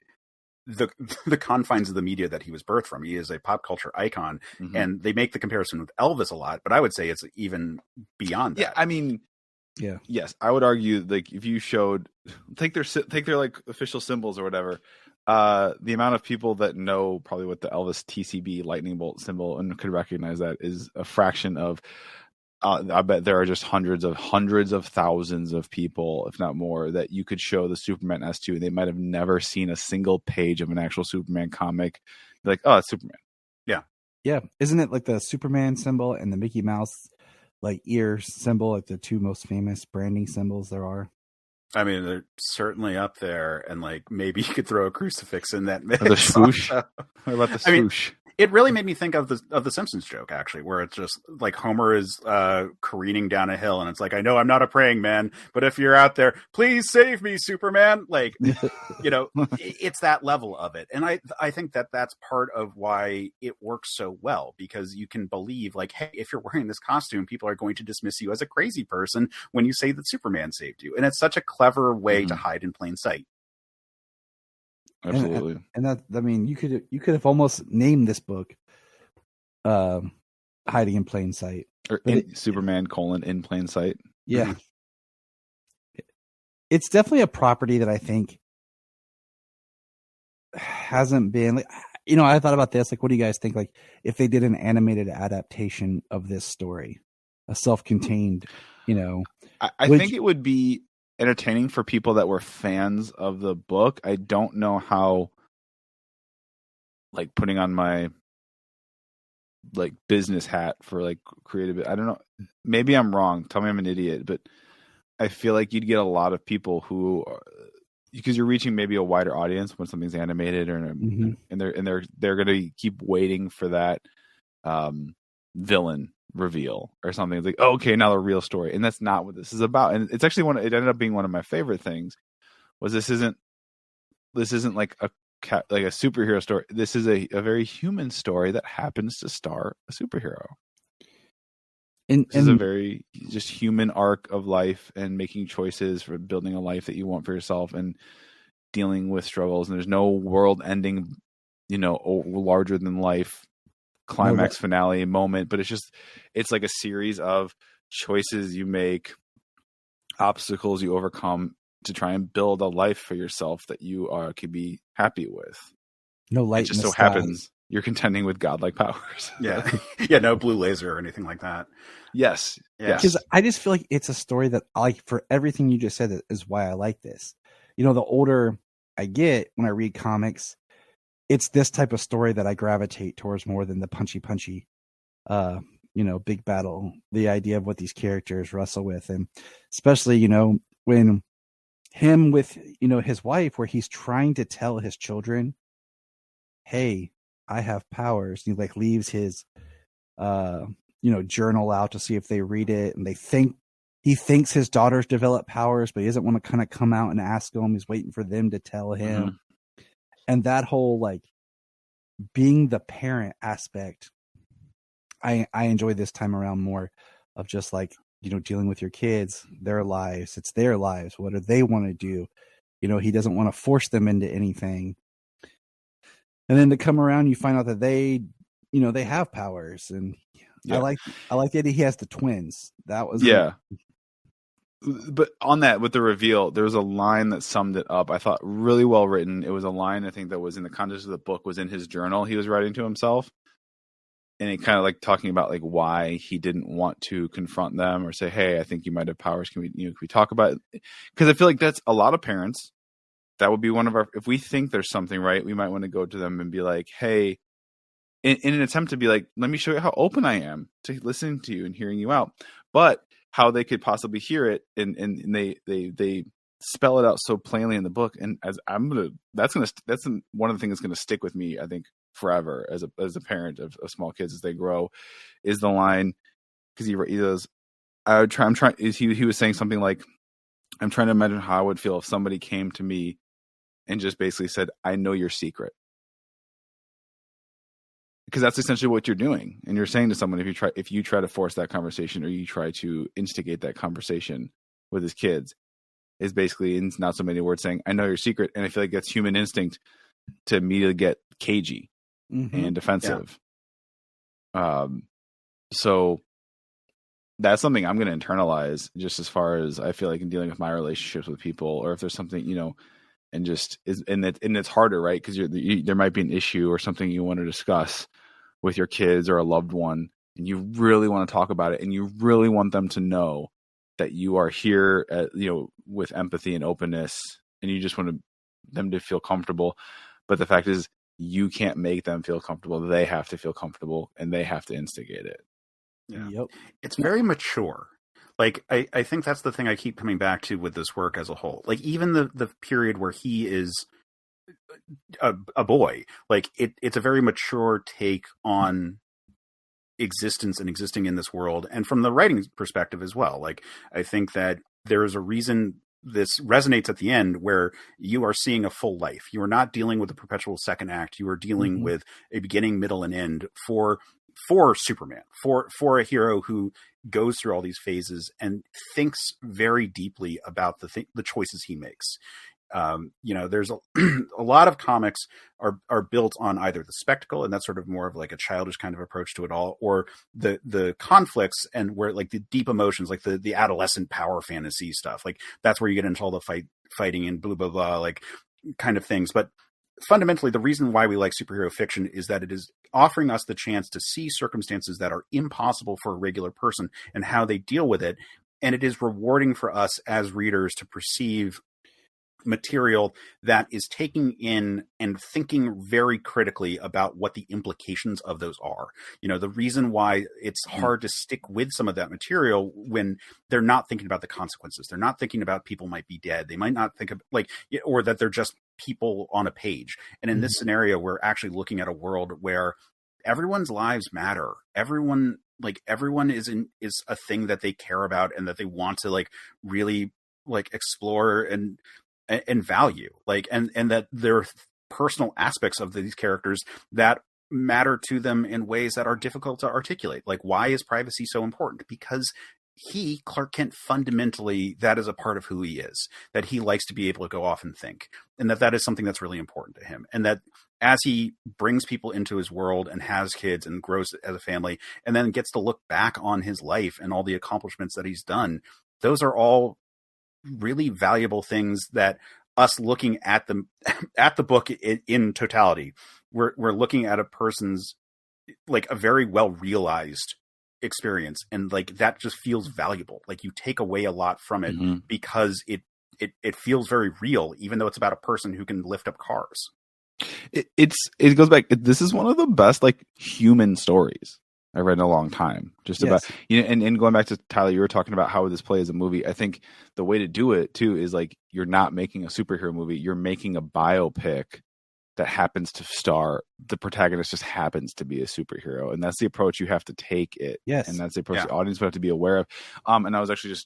the confines of the media that he was birthed from. He is a pop culture icon, and they make the comparison with Elvis a lot, but I would say it's even beyond that. Yeah, I mean, yeah, yes, I would argue, like, if you showed take their like official symbols or whatever, the amount of people that know probably what the Elvis TCB lightning bolt symbol and could recognize that is a fraction of. I bet there are just hundreds of thousands of people, if not more, that you could show the Superman S to, and they might have never seen a single page of an actual Superman comic. They're like, oh, it's Superman. Yeah. Yeah. Isn't it like the Superman symbol and the Mickey Mouse like ear symbol, like the two most famous branding symbols there are? I mean, they're certainly up there, and like, maybe you could throw a crucifix in that mix. The swoosh. What about the swoosh? It really made me think of the Simpsons joke, actually, where it's just like Homer is careening down a hill, and it's like, I know I'm not a praying man, but if you're out there, please save me, Superman. Like, you know, it's that level of it. And I think that that's part of why it works so well, because you can believe, like, hey, if you're wearing this costume, people are going to dismiss you as a crazy person when you say that Superman saved you. And it's such a clever way to hide in plain sight. Absolutely. And that, I mean, you could have almost named this book Hiding in Plain Sight. Or Superman : In Plain Sight. Yeah. It's definitely a property that I think hasn't been, like, you know, I thought about this, like, what do you guys think, like, if they did an animated adaptation of this story, a self-contained, you know? I think it would be entertaining for people that were fans of the book. I don't know how, like, putting on my like business hat for like creative. I don't know. Maybe I'm wrong. Tell me I'm an idiot, but I feel like you'd get a lot of people who, because you're reaching maybe a wider audience when something's animated, or Mhm. and they're going to keep waiting for that villain reveal or something. It's like, oh, okay, now the real story, and that's not what this is about. And it's actually it ended up being one of my favorite things. Was this isn't like a superhero story. This is a very human story that happens to star a superhero. This is a very just human arc of life and making choices for building a life that you want for yourself and dealing with struggles. And there's no world ending, larger than life climax finale moment, but it's like a series of choices you make, obstacles you overcome to try and build a life for yourself that you could be happy with. No light. It just so happens you're contending with godlike powers. Yeah. Yeah. No blue laser or anything like that. Yes. Yeah. Because I just feel like it's a story that I like, for everything you just said, that is why I like this. The older I get when I read comics, it's this type of story that I gravitate towards more than the punchy, big battle. The idea of what these characters wrestle with, and especially, when him with, his wife, where he's trying to tell his children, hey, I have powers. And he like leaves his, journal out to see if they read it. And he thinks his daughters develop powers, but he doesn't want to kind of come out and ask them. He's waiting for them to tell him. Mm-hmm. And that whole, like, being the parent aspect, I enjoy this time around more, of just like, dealing with your kids, their lives. It's their lives. What do they want to do? He doesn't want to force them into anything. And then to come around, you find out that they have powers. And yeah. I like the idea he has the twins. That was But on that, with the reveal, there was a line that summed it up. I thought really well written. It was a line, I think, that was in the context of the book, was in his journal he was writing to himself. And it kind of like talking about like why he didn't want to confront them or say, hey, I think you might have powers. Can we talk about it? Because I feel like that's a lot of parents. That would be one of our, if we think there's something right, we might want to go to them and be like, hey, in an attempt to be like, let me show you how open I am to listening to you and hearing you out. But how they could possibly hear it, and they spell it out so plainly in the book. And as that's one of the things that's gonna stick with me, I think, forever as a parent of small kids as they grow, is the line, because he goes, he was saying something like, I'm trying to imagine how I would feel if somebody came to me and just basically said, I know your secret. Because that's essentially what you're doing. And you're saying to someone, if you try to force that conversation, or you try to instigate that conversation with his kids, is basically, in not so many words, saying, I know your secret. And I feel like that's human instinct to immediately get cagey and defensive. Yeah. So that's something I'm going to internalize, just as far as I feel like in dealing with my relationships with people, or if there's something, and just is, and it's harder, right? Because there might be an issue or something you want to discuss with your kids or a loved one, and you really want to talk about it, and you really want them to know that you are here, with empathy and openness, and you just want them to feel comfortable. But the fact is, you can't make them feel comfortable. They have to feel comfortable, and they have to instigate it. Yeah. Yep. It's very mature. Like, I think that's the thing I keep coming back to with this work as a whole. Like, even the period where he is a boy, like it's a very mature take on existence and existing in this world. And from the writing perspective as well, like, I think that there is a reason this resonates at the end, where you are seeing a full life. You are not dealing with a perpetual second act. You are dealing with a beginning, middle, and end for Superman, for a hero who goes through all these phases and thinks very deeply about the choices he makes. There's a lot of comics are built on either the spectacle, and that's sort of more of like a childish kind of approach to it all, or the conflicts, and where like the deep emotions, like the adolescent power fantasy stuff, like that's where you get into all the fighting and blah, blah, blah, like kind of things. But fundamentally, the reason why we like superhero fiction is that it is offering us the chance to see circumstances that are impossible for a regular person and how they deal with it. And it is rewarding for us as readers to perceive material that is taking in and thinking very critically about what the implications of those are. You know, the reason why it's hard to stick with some of that material when they're not thinking about the consequences. They're not thinking about people might be dead. They might not think of or that they're just people on a page. And in this scenario, we're actually looking at a world where everyone's lives matter. Everyone is a thing that they care about and that they want to really explore and value, and that there are personal aspects of these characters that matter to them in ways that are difficult to articulate. Like, why is privacy so important? Because Clark Kent, fundamentally, that is a part of who he is, that he likes to be able to go off and think, and that is something that's really important to him. And that as he brings people into his world and has kids and grows as a family, and then gets to look back on his life and all the accomplishments that he's done, those are all really valuable things that us looking at the book in totality, we're looking at a person's a very well realized experience, and that just feels valuable. You take away a lot from it because it feels very real, even though it's about a person who can lift up cars. It goes back. This is one of the best human stories I've read in a long time. Just about, and going back to Tyler, you were talking about how this play as a movie. I think the way to do it too is you're not making a superhero movie. You're making a biopic that happens to star the protagonist, just happens to be a superhero, and that's the approach you have to take it. Yes, and that's the approach the audience would have to be aware of. And I was actually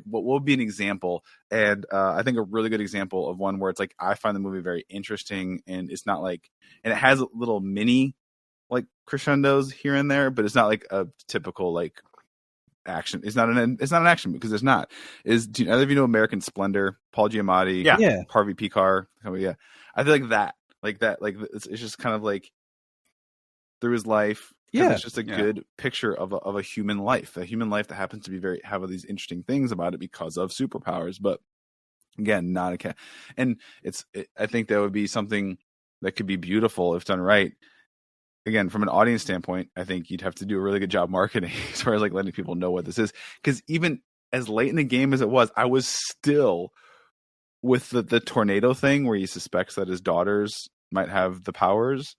what would be an example? And I think a really good example of one where it's I find the movie very interesting, and it's not and it has little mini crescendos here and there, but it's not a typical action. It's not an action because it's not. Do either of you know American Splendor? Paul Giamatti, Harvey Picar. Yeah, I feel that it's just kind of through his life. Yeah, it's just a good picture of a human life, that happens to be have these interesting things about it because of superpowers. But again, not a cat. And I think that would be something that could be beautiful if done right. Again, from an audience standpoint, I think you'd have to do a really good job marketing as far as letting people know what this is. Because even as late in the game as it was, I was still with the tornado thing where he suspects that his daughters might have the powers.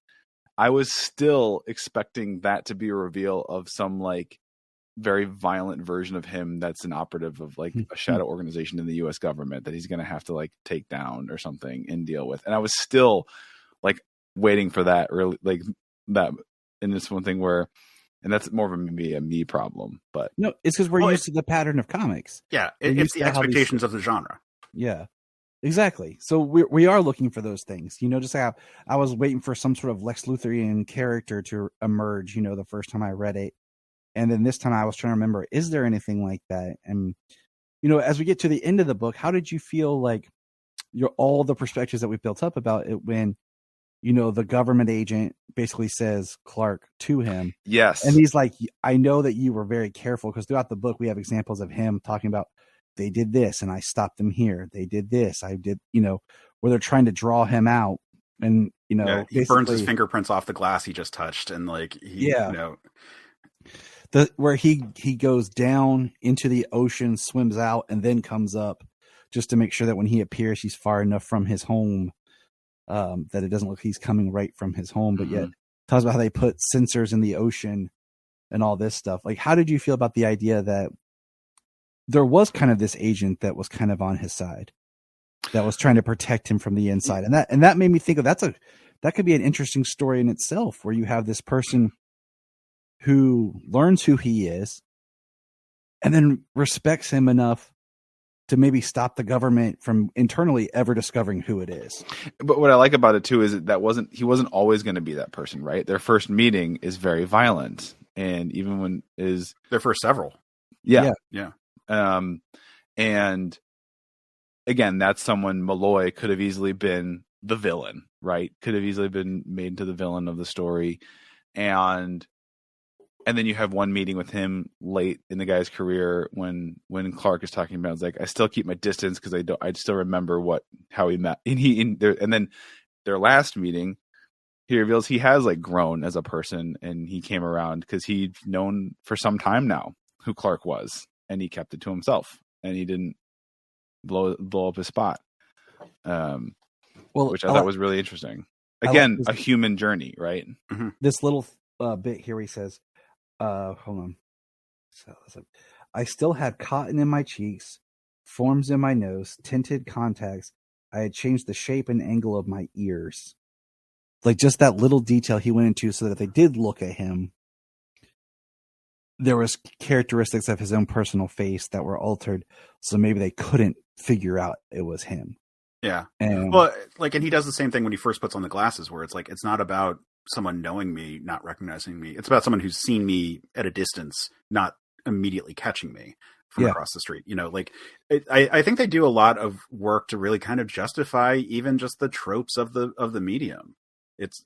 I was still expecting that to be a reveal of some very violent version of him that's an operative of a shadow organization in the U.S. government that he's going to have to take down or something and deal with. And I was still waiting for that, really that. And it's one thing where, and that's more of maybe a me problem, but no, it's because we're used to the pattern of comics. Yeah, it's the expectations of the genre. Yeah, exactly. So we are looking for those things. Just how I was waiting for some sort of Lex Luthorian character to emerge. The first time I read it, and then this time I was trying to remember, is there anything like that? And as we get to the end of the book, how did you feel all the perspectives that we built up about it when the government agent basically says Clark to him. Yes. And he's like, I know that you were very careful, because throughout the book, we have examples of him talking about, they did this and I stopped them here. They did this. I did, where they're trying to draw him out. And, he burns his fingerprints off the glass he just touched. And where he goes down into the ocean, swims out, and then comes up just to make sure that when he appears, he's far enough from his home that it doesn't look he's coming right from his home, but yet talks about how they put sensors in the ocean and all this stuff. How did you feel about the idea that there was kind of this agent that was kind of on his side, that was trying to protect him from the inside? And that made me think of that could be an interesting story in itself, where you have this person who learns who he is and then respects him enough to maybe stop the government from internally ever discovering who it is. But what I like about it too is that he wasn't always going to be that person, right? Their first meeting is very violent, and even when is their first several. Yeah. And again, that's someone Malloy could have easily been the villain, right? Could have easily been made into the villain of the story. And then you have one meeting with him late in the guy's career when Clark is talking about, it's I still keep my distance because I still remember how he met. And then their last meeting, he reveals he has grown as a person, and he came around because he'd known for some time now who Clark was, and he kept it to himself, and he didn't blow up his spot. which I thought was really interesting. Again, a human journey, right? Mm-hmm. This little bit here, he says, hold on. I still had cotton in my cheeks, forms in my nose, tinted contacts. I had changed the shape and angle of my ears. Like just that little detail he went into so that if they did look at him, there was characteristics of his own personal face that were altered. So maybe they couldn't figure out it was him. Yeah. And he does the same thing when he first puts on the glasses, where it's like, it's not about someone knowing me, not recognizing me. It's about someone who's seen me at a distance, not immediately catching me from across the street. I think they do a lot of work to really kind of justify even just the tropes of the medium. It's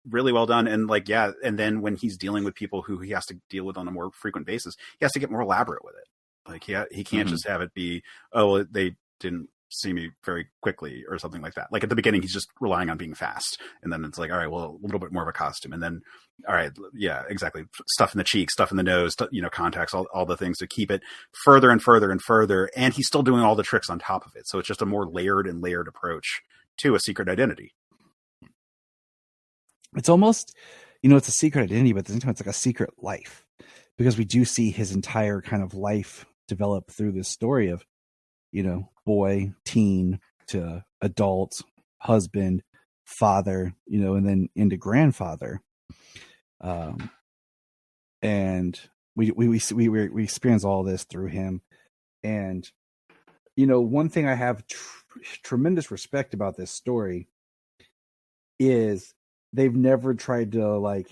really well done. And and then when he's dealing with people who he has to deal with on a more frequent basis, he has to get more elaborate with it. Like he can't just have it be, oh, they didn't see me very quickly or something like that. Like at the beginning, he's just relying on being fast. And then it's like, all right, well, a little bit more of a costume. And then, all right, yeah, exactly. Stuff in the cheeks, stuff in the nose, contacts, all the things to keep it further and further and further. And he's still doing all the tricks on top of it. So it's just a more layered approach to a secret identity. It's almost, it's a secret identity, but at the same time, it's like a secret life, because we do see his entire kind of life develop through this story of, boy, teen to adult, husband, father, and then into grandfather. And we experience all this through him. And, one thing I have tremendous respect about this story is they've never tried to,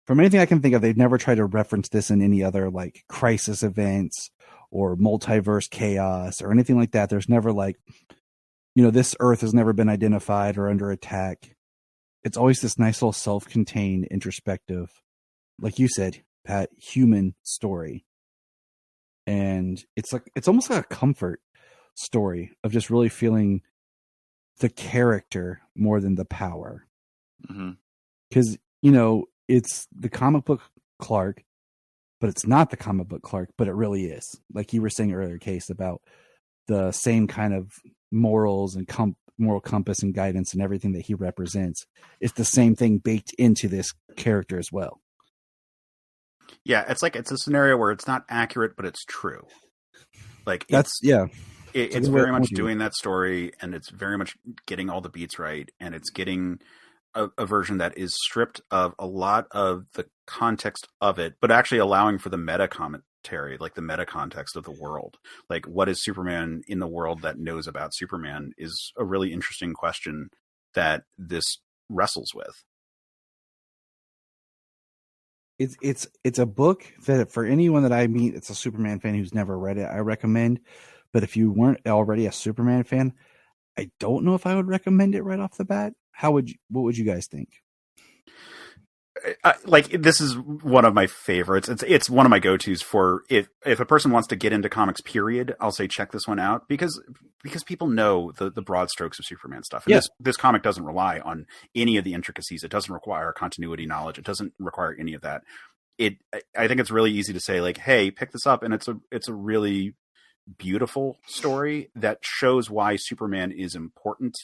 from anything I can think of, they've never tried to reference this in any other crisis events or multiverse chaos or anything like that. There's never this Earth has never been identified or under attack. It's always this nice little self-contained, introspective, like you said, Pat, human story. And it's almost like a comfort story of just really feeling the character more than the power. Because, it's the comic book Clark, but it's not the comic book Clark, but it really is. Like you were saying earlier, Case, about the same kind of morals and moral compass and guidance and everything that he represents. It's the same thing baked into this character as well. Yeah, it's a scenario where it's not accurate, but it's true. It's very much doing that story, and it's very much getting all the beats right, and it's getting a version that is stripped of a lot of the context of it, but actually allowing for the meta commentary, like the meta context of the world. Like, what is Superman in the world that knows about Superman is a really interesting question that this wrestles with. It's a book that for anyone that I meet, it's a Superman fan who's never read it, I recommend. But if you weren't already a Superman fan, I don't know if I would recommend it right off the bat. What would you guys think? This is one of my favorites. It's one of my go-tos for if a person wants to get into comics, period, I'll say check this one out because people know the broad strokes of Superman stuff. And this comic doesn't rely on any of the intricacies. It doesn't require continuity knowledge. It doesn't require any of that. I think it's really easy to say hey, pick this up. And it's a really beautiful story that shows why Superman is important.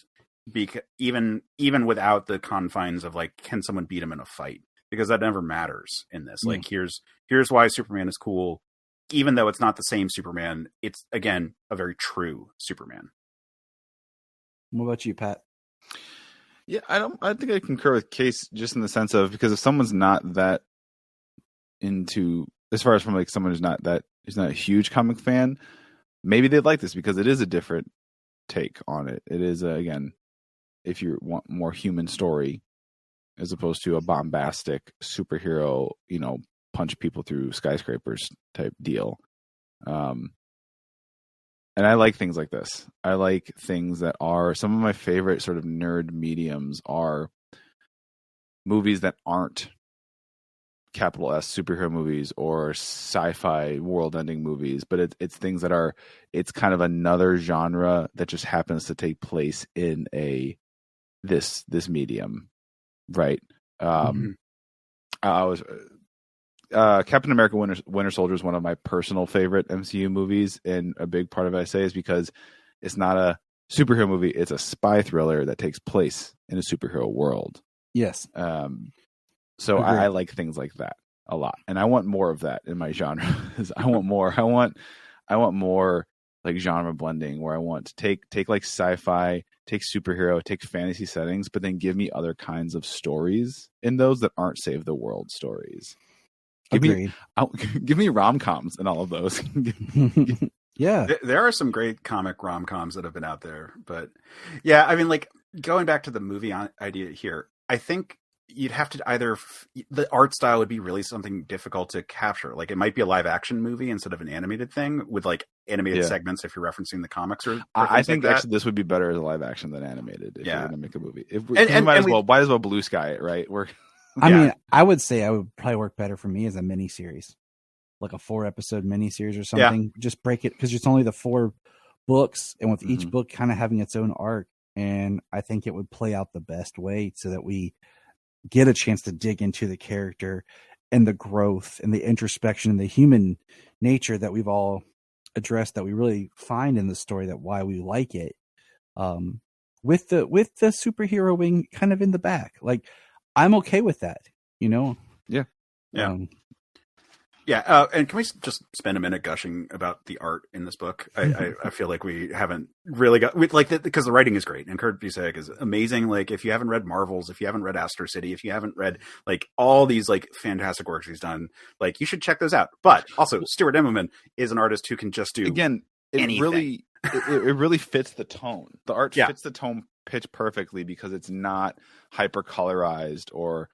Because even without the confines of can someone beat him in a fight, because that never matters in this. Here's why Superman is cool, even though it's not the same Superman. It's again a very true Superman. What about you, Pat? Yeah, I think I concur with Case just in the sense of, because if someone's not that into, as far as from someone who's not a huge comic fan, maybe they'd like this because it is a different take on it. It is again, if you want more human story as opposed to a bombastic superhero, punch people through skyscrapers type deal. And I like things like this. I like things that are, some of my favorite sort of nerd mediums are movies that aren't capital S superhero movies or sci-fi world-ending movies, but it's things that are, it's kind of another genre that just happens to take place in this medium, right? I was Captain America Winter Soldier is one of my personal favorite MCU movies, and a big part of it I say is because it's not a superhero movie. It's a spy thriller that takes place in a superhero world. Yes. So Agreed. I like things like that a lot, and I want more of that in my genre. I want more. I want more like genre blending, where I want to take like sci-fi, take superhero, take fantasy settings, but then give me other kinds of stories in those that aren't save the world stories. Agreed. Give me rom-coms in all of those. Yeah. There are some great comic rom-coms that have been out there, but yeah, I mean, like going back to the movie idea here, I think you'd have to either the art style would be really something difficult to capture. Like it might be a live action movie instead of an animated thing with like animated segments if you're referencing the comics or I think like actually this would be better as a live action than animated if you're going to make a movie. Might as well blue sky it, right? I mean, I would say I would probably work better for me as a miniseries, like a 4-episode miniseries or something. Just break it because it's only the 4 books, and with each book kind of having its own arc. And I think it would play out the best way so that we get a chance to dig into the character and the growth and the introspection and the human nature that we've all addressed, that we really find in the story, that why we like it. With the superhero wing kind of in the back, like I'm okay with that, you know? Yeah. And can we just spend a minute gushing about the art in this book? I feel like we haven't really because the writing is great and Kurt Busiek is amazing. Like if you haven't read Marvels, if you haven't read Astro City, if you haven't read like all these like fantastic works he's done, like you should check those out. But also Stuart Immonen is an artist who can just do anything. It really fits the tone. The art fits the tone pitch perfectly because it's not hyper colorized or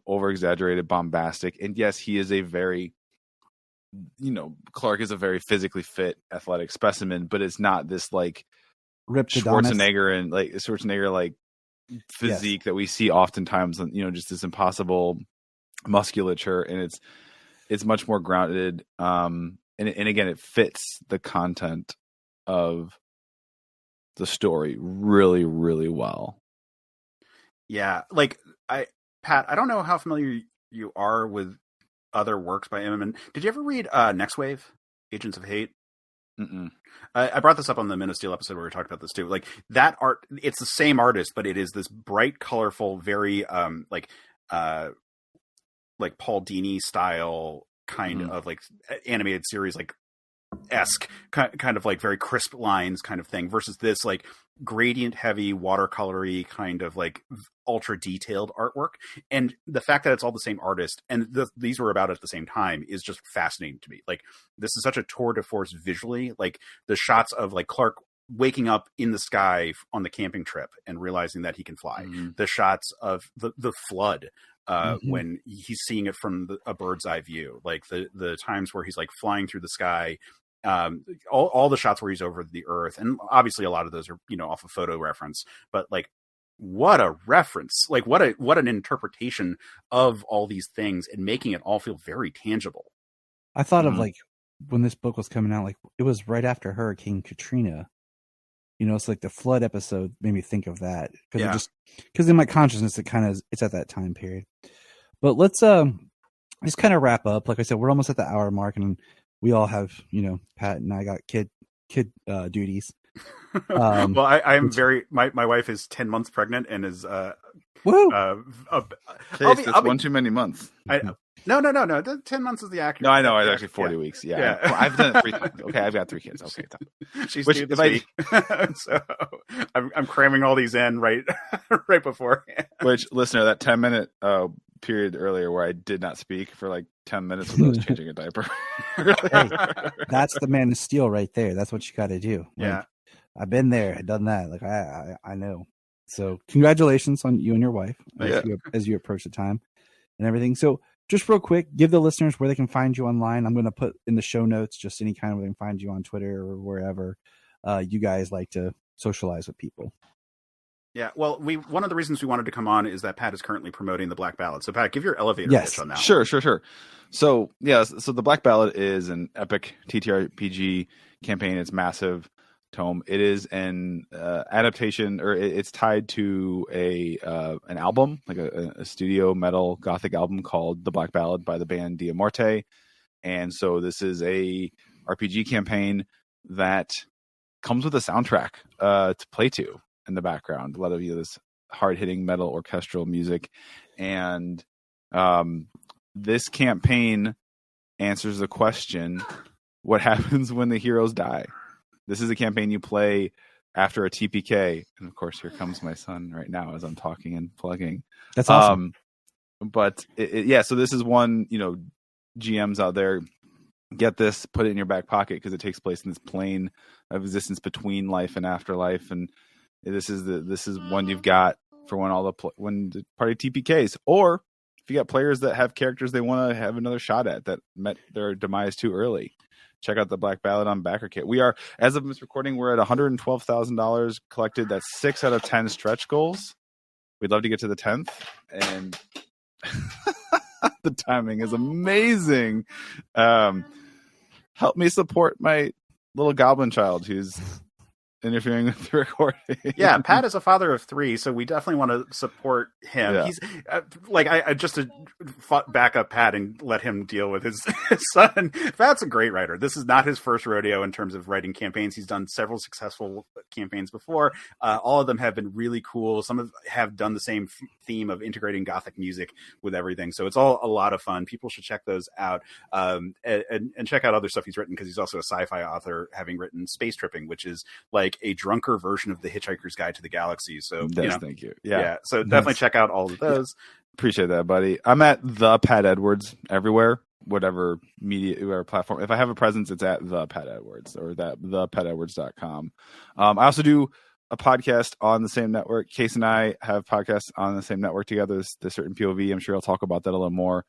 over exaggerated, bombastic. And yes, he is a very, Clark is a very physically fit, athletic specimen, but it's not this like ripped Schwarzenegger like physique that we see oftentimes, just this impossible musculature. And it's much more grounded. And again, it fits the content of the story really, really well. Yeah. Like Pat, I don't know how familiar you are with other works by Immonen. Did you ever read Next Wave, Agents of Hate? Mm-mm. I brought this up on the Men of Steel episode where we talked about this too. Like that art, it's the same artist, but it is this bright, colorful, very like Paul Dini style kind of like animated series, like esque kind of like very crisp lines kind of thing versus this like gradient heavy watercolory kind of like ultra detailed artwork. And the fact that it's all the same artist and these were about at the same time is just fascinating to me. Like this is such a tour de force visually, like the shots of like Clark waking up in the sky on the camping trip and realizing that he can fly, the shots of the flood when he's seeing it from a bird's eye view, like the times where he's like flying through the sky, all the shots where he's over the earth, and obviously a lot of those are off a photo reference, but like what a reference, like what an interpretation of all these things and making it all feel very tangible. I thought of like when this book was coming out, like it was right after Hurricane Katrina. It's like the flood episode made me think of that because in my consciousness it's at that time period. But let's just kind of wrap up. Like I said, we're almost at the hour mark, and we all have Pat and I got kid duties. Well, I'm very my wife is 10 months pregnant and is woo. That's one too many months. No. 10 months is the accurate. No, I know. It's actually 40 weeks. Yeah. I've done it 3 times. Okay, I've got 3 kids. Okay, she's due this week. So I'm cramming all these in right beforehand. Which, listener, that 10-minute period earlier where I did not speak for like 10 minutes when I was changing a diaper. Hey, that's the Man of Steel right there. That's what you got to do. Like, I've been there, I've done that. Like I know. So congratulations on you and your wife as you approach the time and everything. So just real quick, give the listeners where they can find you online. I'm going to put in the show notes just any kind of where they can find you on Twitter or wherever you guys like to socialize with people. Yeah, well, one of the reasons we wanted to come on is that Pat is currently promoting the Black Ballad. So Pat, give your elevator pitch on that. Sure. So the Black Ballad is an epic TTRPG campaign. It's massive tome. It is an adaptation, or it's tied to an album, like a studio metal gothic album called The Black Ballad by the band Dia Morte. And so this is a RPG campaign that comes with a soundtrack to play to in the background. A lot of this hard-hitting metal orchestral music, and this campaign answers the question: what happens when the heroes die? This is a campaign you play after a TPK, and of course, here comes my son right now as I'm talking and plugging. That's awesome. But so this is one, GMs out there, get this, put it in your back pocket, because it takes place in this plane of existence between life and afterlife, and this is one you've got for when the party TPKs, or if you got players that have characters they want to have another shot at that met their demise too early. Check out the Black Ballad on Backer Kit. We are, as of this recording, we're at $112,000 collected. That's 6 out of 10 stretch goals. We'd love to get to the 10th, and the timing is amazing. Help me support my little goblin child who's interfering with the recording. Yeah, Pat is a father of 3, so we definitely want to support him. Yeah. He's I just to back up Pat and let him deal with his son. Pat's a great writer. This is not his first rodeo in terms of writing campaigns. He's done several successful campaigns before. All of them have been really cool. Some of have done the same theme of integrating Gothic music with everything. So it's all a lot of fun. People should check those out, and check out other stuff he's written, because he's also a sci-fi author, having written Space Tripping, which is like a drunker version of The Hitchhiker's Guide to the Galaxy. So thank you. Yeah. So definitely check out all of those. Appreciate that, buddy. I'm at the Pat Edwards everywhere, whatever media, whatever platform. If I have a presence, it's at the Pat Edwards, or that thepatedwards.com. I also do a podcast on the same network. Case and I have podcasts on the same network together. The Certain POV. I'm sure I'll talk about that a little more.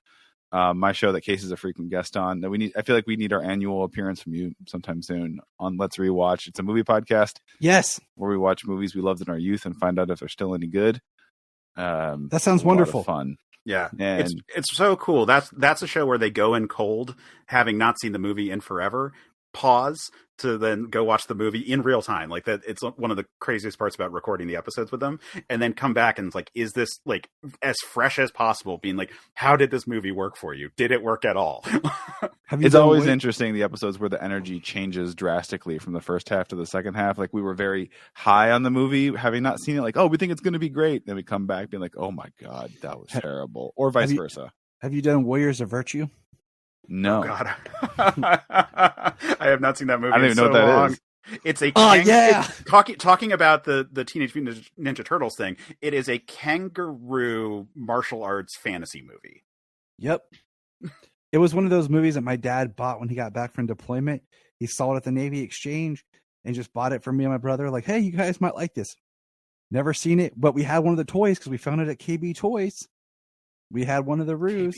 My show that Case is a frequent guest on. That I feel like we need our annual appearance from you sometime soon on Let's Rewatch. It's a movie podcast. Yes, where we watch movies we loved in our youth and find out if they're still any good. That sounds wonderful. Fun. Yeah, and it's so cool. That's a show where they go in cold, having not seen the movie in forever. Pause to then go watch the movie in real time. Like that, it's one of the craziest parts about recording the episodes with them, and then come back and it's like, is this like as fresh as possible? Being like, how did this movie work for you? Did it work at all? It's always interesting, the episodes where the energy changes drastically from the first half to the second half. Like we were very high on the movie, having not seen it. Like, oh, we think it's going to be great. Then we come back being like, oh my God, that was terrible, or vice versa. Have you done Warriors of Virtue? No. Oh, God. I have not seen that movie. I don't even know what that is. It's a talking about the Teenage Mutant Ninja Turtles thing. It is a kangaroo martial arts fantasy movie. Yep. It was one of those movies that my dad bought when he got back from deployment. He saw it at the Navy Exchange and just bought it for me and my brother. Like, hey, you guys might like this. Never seen it, but we had one of the toys because we found it at KB Toys. We had one of the roos,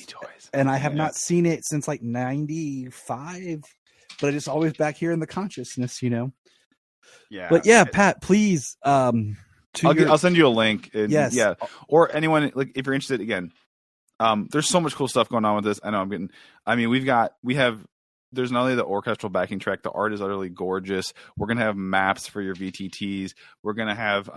and I have not seen it since like 95, but it's always back here in the consciousness, Yeah. But yeah, Pat, please. I'll send you a link. Yes. Yeah. Or anyone, like, if you're interested, again, there's so much cool stuff going on with this. I know there's not only the orchestral backing track, the art is utterly gorgeous. We're going to have maps for your VTTs. We're going to have,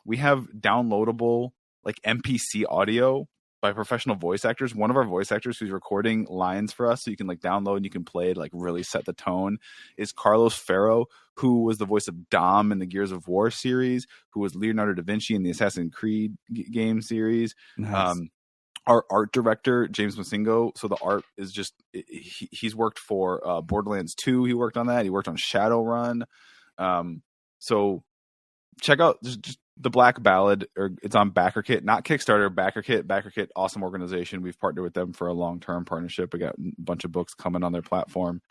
we have downloadable like MPC audio by professional voice actors. One of our voice actors who's recording lines for us, so you can like download and you can play it, like really set the tone, is Carlos Ferro, who was the voice of Dom in the Gears of War series, who was Leonardo da Vinci in the Assassin's Creed game series. Nice. Our art director, James Masingo. So the art is just, he's worked for Borderlands 2. He worked on that. He worked on Shadowrun. So check out just the Black Ballad, or it's on BackerKit, not Kickstarter. BackerKit, awesome organization. We've partnered with them for a long-term partnership. We got a bunch of books coming on their platform.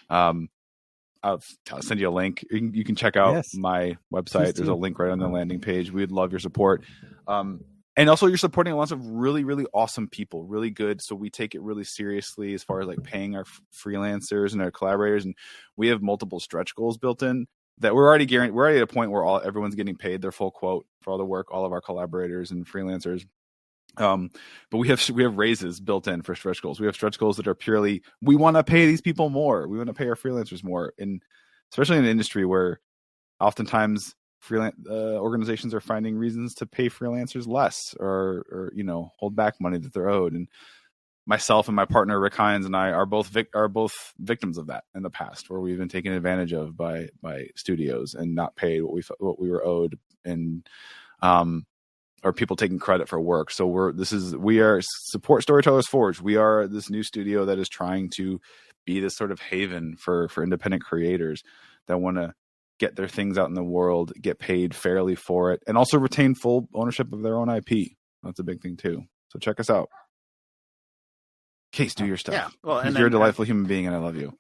I'll send you a link. You can check out my website. There's a link right on the landing page. We'd love your support. And also you're supporting lots of really, really awesome people, really good. So we take it really seriously as far as like paying our freelancers and our collaborators. And we have multiple stretch goals built in that we're already at a point where everyone's getting paid their full quote for all the work, all of our collaborators and freelancers. But we have raises built in for stretch goals. We have stretch goals that are purely, we want to pay these people more. We want to pay our freelancers more. And especially in an industry where oftentimes freelance organizations are finding reasons to pay freelancers less or hold back money that they're owed. And myself and my partner Rick Hines and I are both victims of that in the past, where we've been taken advantage of by studios and not paid what we were owed, and or people taking credit for work. So we are Support Storytellers Forge. We are this new studio that is trying to be this sort of haven for independent creators that want to get their things out in the world, get paid fairly for it, and also retain full ownership of their own IP. That's a big thing too. So check us out. Case, do your stuff. Yeah, well, you're a delightful human being, and I love you.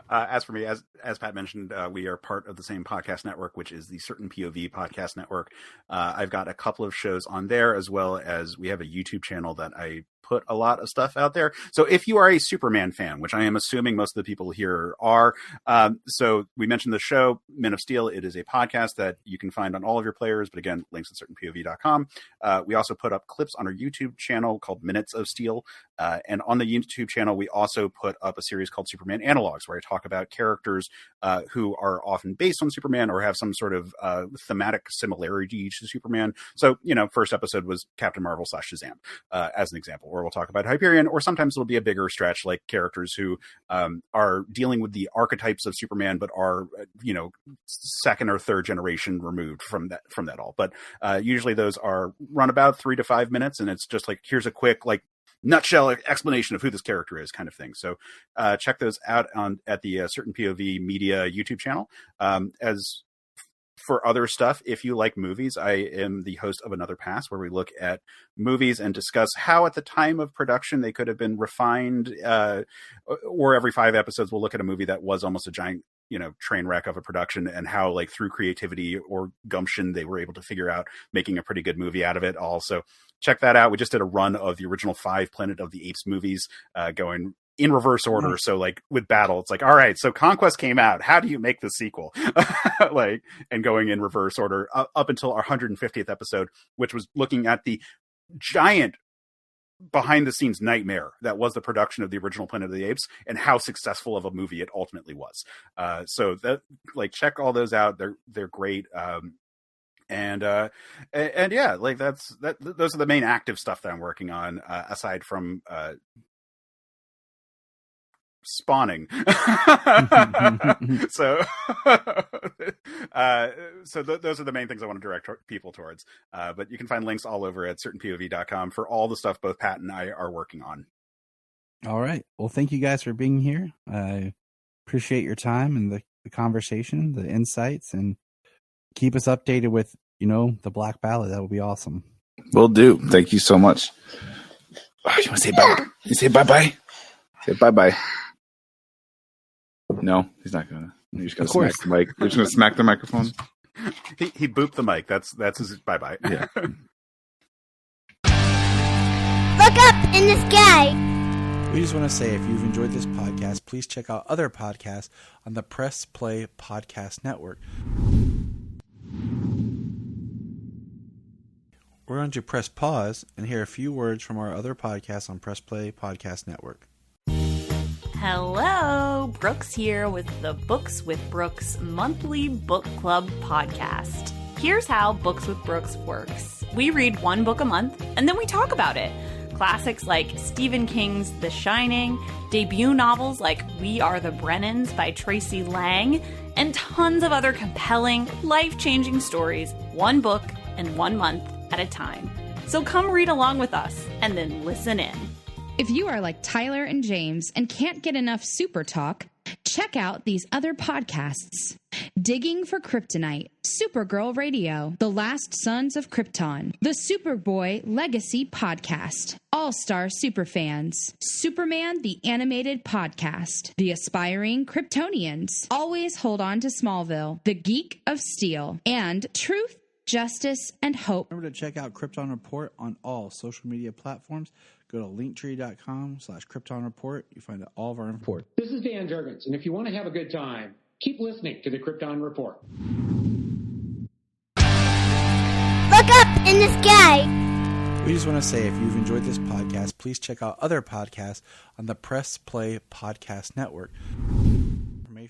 As for me, as Pat mentioned, we are part of the same podcast network, which is the Certain POV podcast network. I've got a couple of shows on there, as well as we have a YouTube channel that I put a lot of stuff out there. So if you are a Superman fan, which I am assuming most of the people here are, so we mentioned the show Men of Steel. It is a podcast that you can find on all of your players, but again, links at certainpov.com. We also put up clips on our YouTube channel called Minutes of Steel. And on the YouTube channel, we also put up a series called Superman Analogs, where I talk about characters who are often based on Superman or have some sort of thematic similarity to Superman. So, first episode was Captain Marvel / Shazam, as an example, or we'll talk about Hyperion, or sometimes it'll be a bigger stretch, like characters who are dealing with the archetypes of Superman, but are, second or third generation removed from that all. But usually those are run about 3 to 5 minutes, and it's just like, here's a quick, nutshell explanation of who this character is, kind of thing. So check those out at the Certain POV Media YouTube channel. As for other stuff, if you like movies, I am the host of Another Pass, where we look at movies and discuss how at the time of production they could have been refined, or every 5 episodes we'll look at a movie that was almost a giant train wreck of a production, and how through creativity or gumption they were able to figure out making a pretty good movie out of it. Also check that out. We just did a run of the original 5 Planet of the Apes movies, going in reverse order. So with Battle, it's all right, so Conquest came out, how do you make the sequel? And going in reverse order up until our 150th episode, which was looking at the giant behind the scenes nightmare that was the production of the original Planet of the Apes, and how successful of a movie it ultimately was. So that check all those out. They're great. And yeah, those are the main active stuff that I'm working on, aside from spawning. So those are the main things I want to direct people towards. But you can find links all over at certainpov.com for all the stuff both Pat and I are working on. All right. Well, thank you guys for being here. I appreciate your time and the conversation, the insights, and keep us updated with, the Black Ballad. That would be awesome. Will do. Thank you so much. Oh, you want to say bye? You say bye-bye? Say bye-bye. No, he's not going to. You're just going to smack the mic. You're just going to smack the microphone. He booped the mic. That's his bye-bye. Yeah. Look up in the sky. We just want to say, if you've enjoyed this podcast, please check out other podcasts on the Press Play Podcast Network. We're going to press pause and hear a few words from our other podcasts on Press Play Podcast Network. Hello, Brooks here with the Books with Brooks monthly book club podcast. Here's how Books with Brooks works. We read one book a month, and then we talk about it. Classics like Stephen King's The Shining, debut novels like We Are the Brennans by Tracy Lang, and tons of other compelling, life-changing stories, one book and 1 month at a time. So come read along with us, and then listen in. If you are like Tyler and James and can't get enough super talk, check out these other podcasts. Digging for Kryptonite, Supergirl Radio, The Last Sons of Krypton, the Superboy Legacy Podcast, All-Star Superfans, Superman the Animated Podcast, The Aspiring Kryptonians, Always Hold On to Smallville, The Geek of Steel, and Truth, Justice, and Hope. Remember to check out Krypton Report on all social media platforms. Go to linktree.com/Krypton Report. You find all of our report. This is Dan Jurgens, and if you want to have a good time, keep listening to the Krypton Report. Look up in the sky. We just want to say, if you've enjoyed this podcast, please check out other podcasts on the Press Play Podcast Network.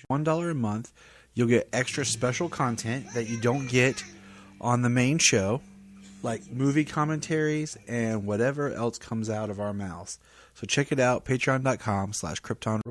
$1 a month, you'll get extra special content that you don't get on the main show. like movie commentaries and whatever else comes out of our mouths. So check it out, patreon.com/Krypton.